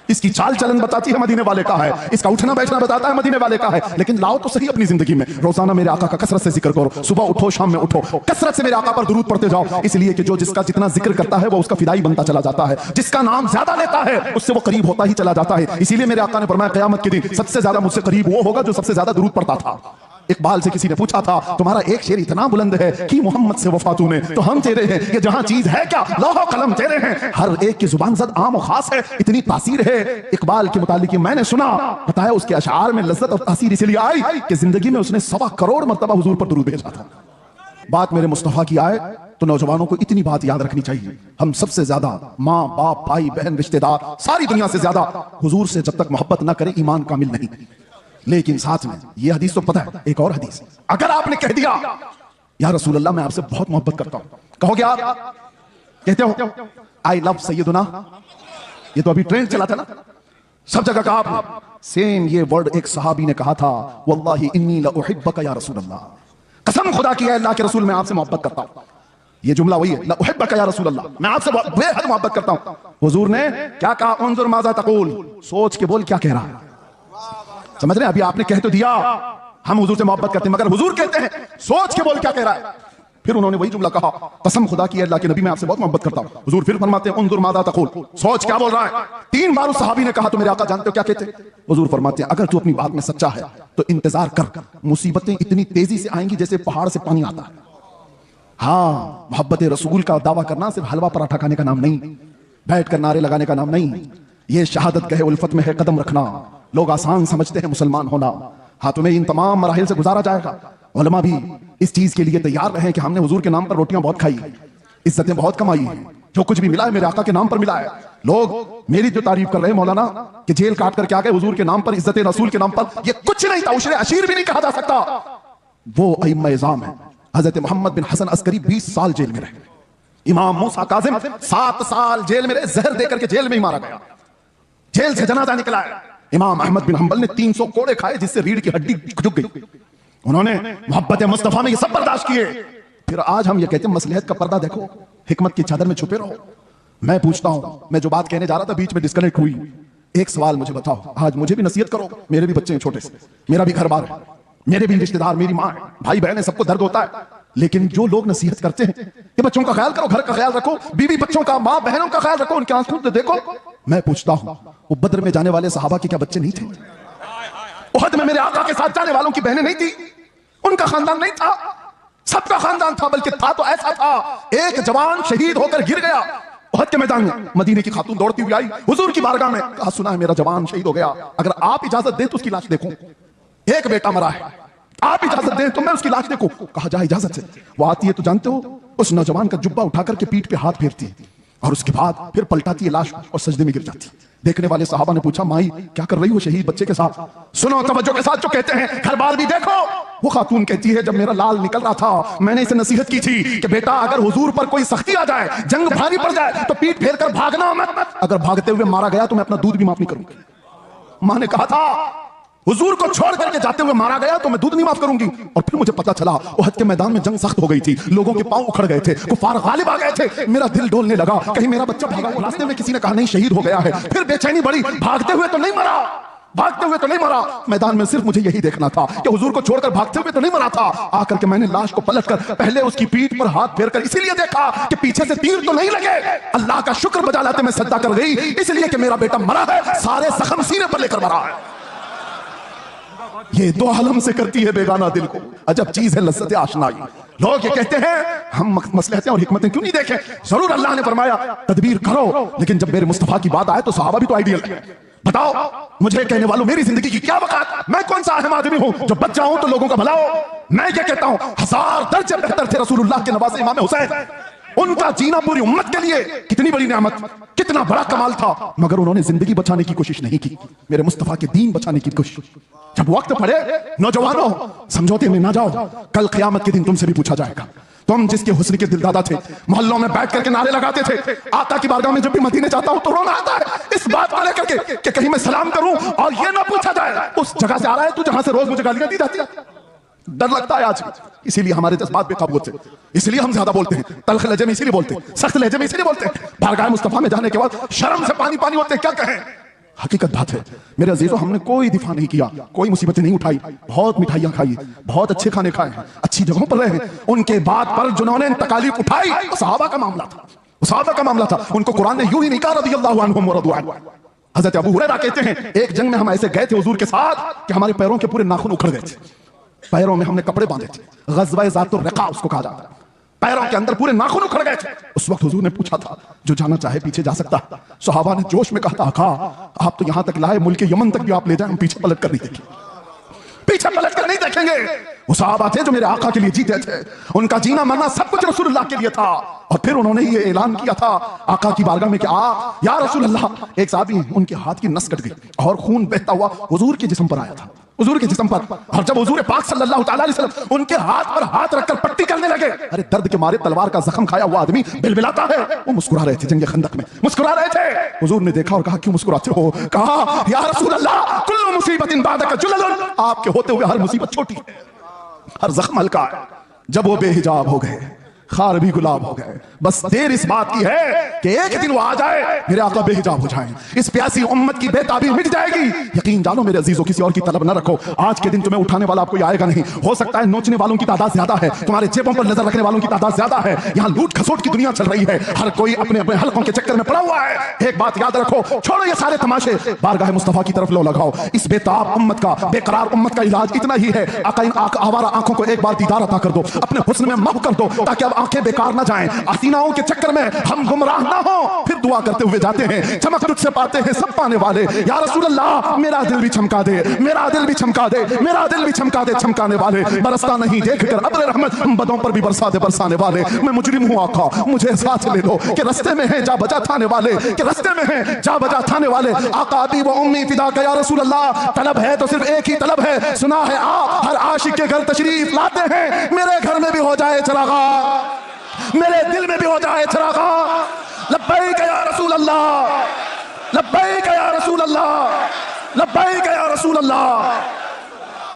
इसकी चाल चलन बताती है मदीने वाले का है, इसका उठना बैठना बताता है मदीने वाले का है। लेकिन लाओ तो सही अपनी जिंदगी में रोजाना मेरे आका का कसरत से जिक्र करो, सुबह उठो शाम में उठो, कसरत से मेरे आका पर दुरूद पढ़ते जाओ, इसलिए कि जो जिसका जितना जिक्र करता है वो उसका फिदाई बनता चला जाता है, जिसका नाम ज्यादा लेता है उससे वो करीब होता ही चला जाता है। इसीलिए मेरे आका ने फरमाया क़यामत के दिन सबसे ज्यादा मुझसे करीब वो होगा जो सबसे ज्यादा दुरूद पढ़ता था। इकबाल से किसी ने पूछा था तुम्हारा एक शेर इतना बुलंद है कि मोहम्मद से वफा तूने, तो हम तेरे हैं, ये जहां चीज है क्या लौह कलम तेरे हैं, हर एक की जुबान जद आम और खास है, इतनी तासीर है इकबाल के मुतालिक मैंने सुना, बताया उसके अशार में लज्जत और तासीर इसलिए आई कि जिंदगी में उसने 1.25 करोड़ मर्तबा हुजूर पर दुरूद भेजा था। बात मेरे मुस्तफा की आए तो नौजवानों को इतनी बात याद रखनी चाहिए, हम सबसे ज्यादा माँ बाप भाई बहन रिश्तेदार सारी दुनिया से ज्यादा हुजूर से जब तक मोहब्बत ना करें ईमान कामिल नहीं। लेकिन साथ में ये हदीस तो पता है, एक और हदीस, अगर आपने कह दिया या रसूल अल्लाह मैं आपसे बहुत मोहब्बत करता हूं, कहोगे आप, कहते हो आई लव सैयदुना, ये तो अभी ट्रेंड चला था ना, सब जगह कहा आपने। सेम ये वर्ड एक सहाबी ने कहा था, वल्लाही इन्नी लउहिब्बका या रसूल अल्लाह, कसम खुदा की है अल्लाह के रसूल मैं आपसे मोहब्बत करता हूं। ये जुमला वही है, लउहिब्बका या रसूल अल्लाह, मैं आपसे बेहद मोहब्बत करता हूं। हुजूर ने क्या कहा, उन्जुर माज़ा तक़ूल, सोच के बोल क्या कह रहा है। समझ रहे हैं, अभी आपने कह तो दिया हम हुजूर से मोहब्बत करते हैं, मगर हुजूर कहते हैं सोच के बोल क्या कह रहा है। फिर उन्होंने वही जुमला कहा, कसम खुदा की अल्लाह के नबी मैं आपसे बहुत मोहब्बत करता हूं। हुजूर फिर फरमाते हैं उन्जुर माज़ा तक़ूल, सोच क्या बोल रहा है। 3 बार उस सहाबी ने कहा तो मेरे आका जानते हो क्या कहते हैं। हुजूर फरमाते हैं अगर तू अपनी बात में सच्चा है तो इंतजार कर, मुसीबतें इतनी तेजी से आएंगी जैसे पहाड़ से पानी आता है। हाँ, मोहब्बत रसूल का दावा करना सिर्फ हलवा पराठा खाने का नाम नहीं, बैठ कर नारे लगाने का नाम नहीं, ये शहादत गहे उल्फत में है कदम रखना। लोग आसान समझते हैं मुसलमान होना, हाँ तुम्हें इन तमाम मराहिल से गुजारा जाएगा। उलमा भी इस चीज के लिए तैयार रहे कि हमने हुजूर के नाम पर रोटियां बहुत खाई, इज्जतें बहुत कमाई है, जो कुछ भी मिला है मेरे आका के नाम पर मिला है। लोग मेरी जो तारीफ कर रहे हैं मौलाना कि जेल काट कर क्या गए हुजूर के नाम पर, इज्जत रसूल के नाम पर, ये कुछ नहीं था, उशरे अशीर भी नहीं कहा जा सकता। वो अइम्मा इज़ाम है। हजरत मोहम्मद बिन हसन अस्करी 20 साल जेल में रहे, इमाम मूसा काजिम 7 साल जेल में रहे, जहर देकर के जेल में ही मारा गया, जेल से जनाजा निकला है। इमाम अहमद बिन हंबल ने 300 कोड़े खाए जिससे रीढ़ की हड्डी झुक गई। उन्होंने मोहब्बत मुस्तफा में ये सब बर्दाश्त किए। फिर आज हम ये कहते हैं मसलहत का पर्दा देखो, हिकमत की चादर में छुपे रहो। मैं पूछता हूं, मैं जो बात कहने जा रहा था बीच में डिस्कनेक्ट हुई, एक सवाल मुझे बताओ, आज मुझे भी नसीहत करो, मेरे भी बच्चे हैं छोटे से, मेरा भी घर बार है, मेरे भी रिश्तेदार, मेरी माँ है, भाई बहन है, सबको दर्द होता है। लेकिन जो लोग नसीहत करते हैं कि बच्चों का ख्याल करो, घर का ख्याल रखो, बीवी बच्चों का, माँ बहनों का ख्याल रखो, उनके आंसू तो देखो, मैं पूछता हूं वो बद्र में जाने वाले सहाबा के क्या बच्चे नहीं थे? उहद में मेरे आका के साथ जाने वालों की बहनें नहीं थी? उनका खानदान नहीं था? सबका खानदान था, बल्कि था तो ऐसा था, एक जवान शहीद होकर गिर गया उहद के मैदान में, मदीने की खातून दौड़ती हुई आई हुजूर की बारगाह में, कहा सुना है मेरा जवान शहीद हो गया, अगर आप इजाजत दें तो उसकी लाश देखूं, एक बेटा मरा है, आप इजाजत दें तो मैं उसकी लाश देखूं। कहा जा इजाजत से। वो आती है तो जानते हो, उस नौजवान का जुब्बा उठाकर के पीठ पे हाथ फेरती है और उसके बाद फिर पलटाती है लाश और सजदे में गिर जाती है। देखने वाले सहाबा ने पूछा, माई क्या कर रही हो शहीद बच्चे के साथ? सुनो तवज्जो के साथ जो कहते हैं, घर बार भी देखो। वो खातून कहती है, जब मेरा लाल निकल रहा था मैंने इसे नसीहत की थी कि बेटा अगर हुजूर पर कोई सख्ती आ जाए, जंग भारी पड़ जाए तो पीठ फेर कर भागना मत, अगर भागते हुए मारा गया तो मैं अपना दूध भी माफ नहीं करूंगी। मां ने कहा था हुजूर को छोड़ करके जाते हुए मारा गया तो मैं दूध नहीं माफ करूंगी। और फिर मुझे पता चला उहद के मैदान में जंग सख्त हो गई थी, लोगों के पांव उखड़ गए थे, कुफार गालिब आ गए थे, मेरा दिल डोलने लगा, कहीं मेरा बच्चा भागा। रास्ते में किसी ने कहा नहीं शहीद हो गया है, फिर बेचैनी बढ़ी, भागते हुए तो नहीं मरा, भागते हुए तो नहीं मरा, मैदान में सिर्फ मुझे यही देखना था कि हुजूर को छोड़कर भागते हुए तो नहीं मरा था। आकर के मैंने लाश को पलटकर पहले उसकी पीठ पर हाथ फेरकर इसीलिए देखा कि पीछे से तीर तो नहीं लगे, अल्लाह का शुक्र बजा लाते मैं सजदा कर गई, इसलिए कि मेरा बेटा मरा है, सारे जख्म सीने पर लेकर मरा है। ये दो आलम से करती है बेगाना दिल को, अजब चीज है लज्जत आशनाई। लोग ये कहते हैं हम मसलहतें और हिकमतें क्यों नहीं देखें? जरूर अल्लाह ने फरमाया तदबीर करो, लेकिन जब मेरे मुस्तफा की बात आए तो सहाबा भी तो आइडियल है। बताओ मुझे कहने वालों मेरी जिंदगी की क्या वकात? मैं कौन सा अहम आदमी हूं जो बच जाऊं तो लोगों का भला हो? मैं क्या कहता हूं, 1000 दर्जे बेहतर थे रसूलुल्लाह के नवासे इमाम हुसैन, उनका जीना पूरी उम्मत के लिए कितनी बड़ी नेमत, कितना बड़ा कमाल था, मगर उन्होंने जिंदगी बचाने की कोशिश नहीं की, मेरे मुस्तफा के दीन बचाने की कोशिश। जब वक्त पड़े नौजवानों समझौते में ना जाओ, कल क़यामत के दिन तुमसे भी पूछा जाएगा। तुम जिसके हुस्न के दिलदादा थे, मोहल्लों में बैठ करके नारे लगाते थे, आका की बारगाह में जब भी मदीने जाता हूं तो रोना आता है इस बात को लेकर के कि कहीं मैं सलाम करूं और ये ना पूछा जाए उस जगह से आ रहा है तू जहां से रोज मुझे गालियां दी जाती है। डर लगता है आज, इसीलिए हमारे जज्बात बेकाबू होते हैं, इसलिए हम ज्यादा बोलते हैं, तल्ख लहजे में इसीलिए बोलते हैं, सख्त लहजे में इसीलिए बोलते हैं, बारगाह मुस्तफा में जाने के बाद शर्म से पानी पानी होते हैं। क्या कहें, हकीकत बात है मेरे अजीजों, हमने कोई दिफा नहीं किया, कोई मुसीबतें नहीं उठाई, बहुत मिठाइयां खाई, बहुत अच्छे खाने खाए हैं, अच्छी जगहों पर रहे हैं। उनके बाद पर जिन्होंने तकालीफ उठाई वो सहाबा का मामला था, वो सहाबा का मामला था। उनको कुरान ने यूं ही नहीं कहा रज़ियल्लाहु अन्हुम व रज़ू अन्हु। हज़रत अबू हुरैरा कहते हैं एक जंग में हम ऐसे गए थे हुजूर के साथ कि हमारे पैरों के पूरे नाखून उखड़ गए थे, पैरों में हमने कपड़े बांधे थे, ग़ज़वा-ए ज़ातुर रिक़ा उसको कहा जाता है, पैरों के अंदर पूरे नाखून उखड़ गए थे। उस वक्त हुजूर ने पूछा था जो जाना चाहे पीछे जा सकता। सहाबा ने जोश में कहा था आका आप तो यहां तक लाए, मुल्क यमन तक भी आप ले जाए, हम पीछे पलट कर नहीं देखेंगे, पीछे पलट कर नहीं देखेंगे। वो सहाबा थे जो मेरे आका के लिए जीते थे, उनका जीना मरना सब कुछ रसूलुल्लाह के लिए था। और फिर उन्होंने ये ऐलान किया था आका की बारगाह में कि या रसूलुल्लाह, एक साहबी उनके हाथ की नस कट गई और खून बहता हुआ हुजूर के जिस्म पर आया था, हुजूर के जिस्म पर। और जब हुजूर पाक सल्लल्लाहु अलैहि वसल्लम उनके हाथ पर हाथ रखकर पट्टी करने लगे, अरे दर्द के मारे तलवार का जख्म खाया हुआ आदमी बिलबिलाता है, वो मुस्कुरा रहे थे, जंग खंदक में मुस्कुरा रहे थे। हुजूर ने देखा और कहा क्यों मुस्कुराते हो? कहा या रसूल अल्लाह, कुल्लु मुसीबतिन बादका जुललुन, आपके होते हुए हर मुसीबत छोटी है, हर जख्म हल्का है। जब वो बेहिजाब हो गए, खार भी गुलाब हो गए, बस देर इस बात की है कि एक दिन वो आ जाए, मेरे आका बेहिजाब हो जाएं, इस प्यासी उम्मत की बेताबी मिट जाएगी। यकीन जानो मेरे अजीजों, किसी और की तलब न रखो। आज के दिन तुम्हें उठाने वाला कोई आएगा नहीं। हो सकता है नोचने वालों की तादाद ज्यादा है, तुम्हारे जेबों पर नजर रखने वालों की तादाद ज्यादा है। यहाँ लूट खसोट की दुनिया चल रही है, हर कोई अपने अपने हलकों के चक्कर में पड़ा हुआ है। एक बात याद रखो, छोड़ो ये सारे तमाशे, बारगाह मुस्तफा की तरफ लो लगाओ। इस बेताब उम्मत का, बेकरार उम्मत का इलाज इतना ही है, आका इन आवारा आंखों को एक बार दीदार अता कर दो, अपने हुस्न में महव कर दो, ताकि अब आंखें बेकार न जाएं, हसीनाओं के चक्कर में हम गुमराह ना हो। फिर दुआ करते हुए जाते हैं, चमक तुझसे पाते हैं सब पाने वाले। या रसूल अल्लाह, मेरा दिल भी चमका दे, मेरा दिल भी चमका दे, मेरा दिल भी चमका दे, चमकाने वाले। बरसता नहीं देख कर अब्र रहमत, बदों पर भी बरसा दे बरसाने वाले। मैं मुजरिम हूँ आका, मुझे साथ ले लो कि रस्ते में है जा बजा थाने वाले, कि रस्ते में है जा बजा थाने वाले। आका अबी व उम्मी फिदा का या रसूल अल्लाह, तलब है तो सिर्फ एक ही तलब है, सुना है आप हर आशिक के घर तशरीफ लाते हैं। मेरे घर में भी हो जाए चरागा, मेरे दिल में भी हो जाए चरागा। लब्बैक या रसूल अल्लाह, लब्बैक या रसूल अल्लाह, लब्बैक या रसूल अल्लाह।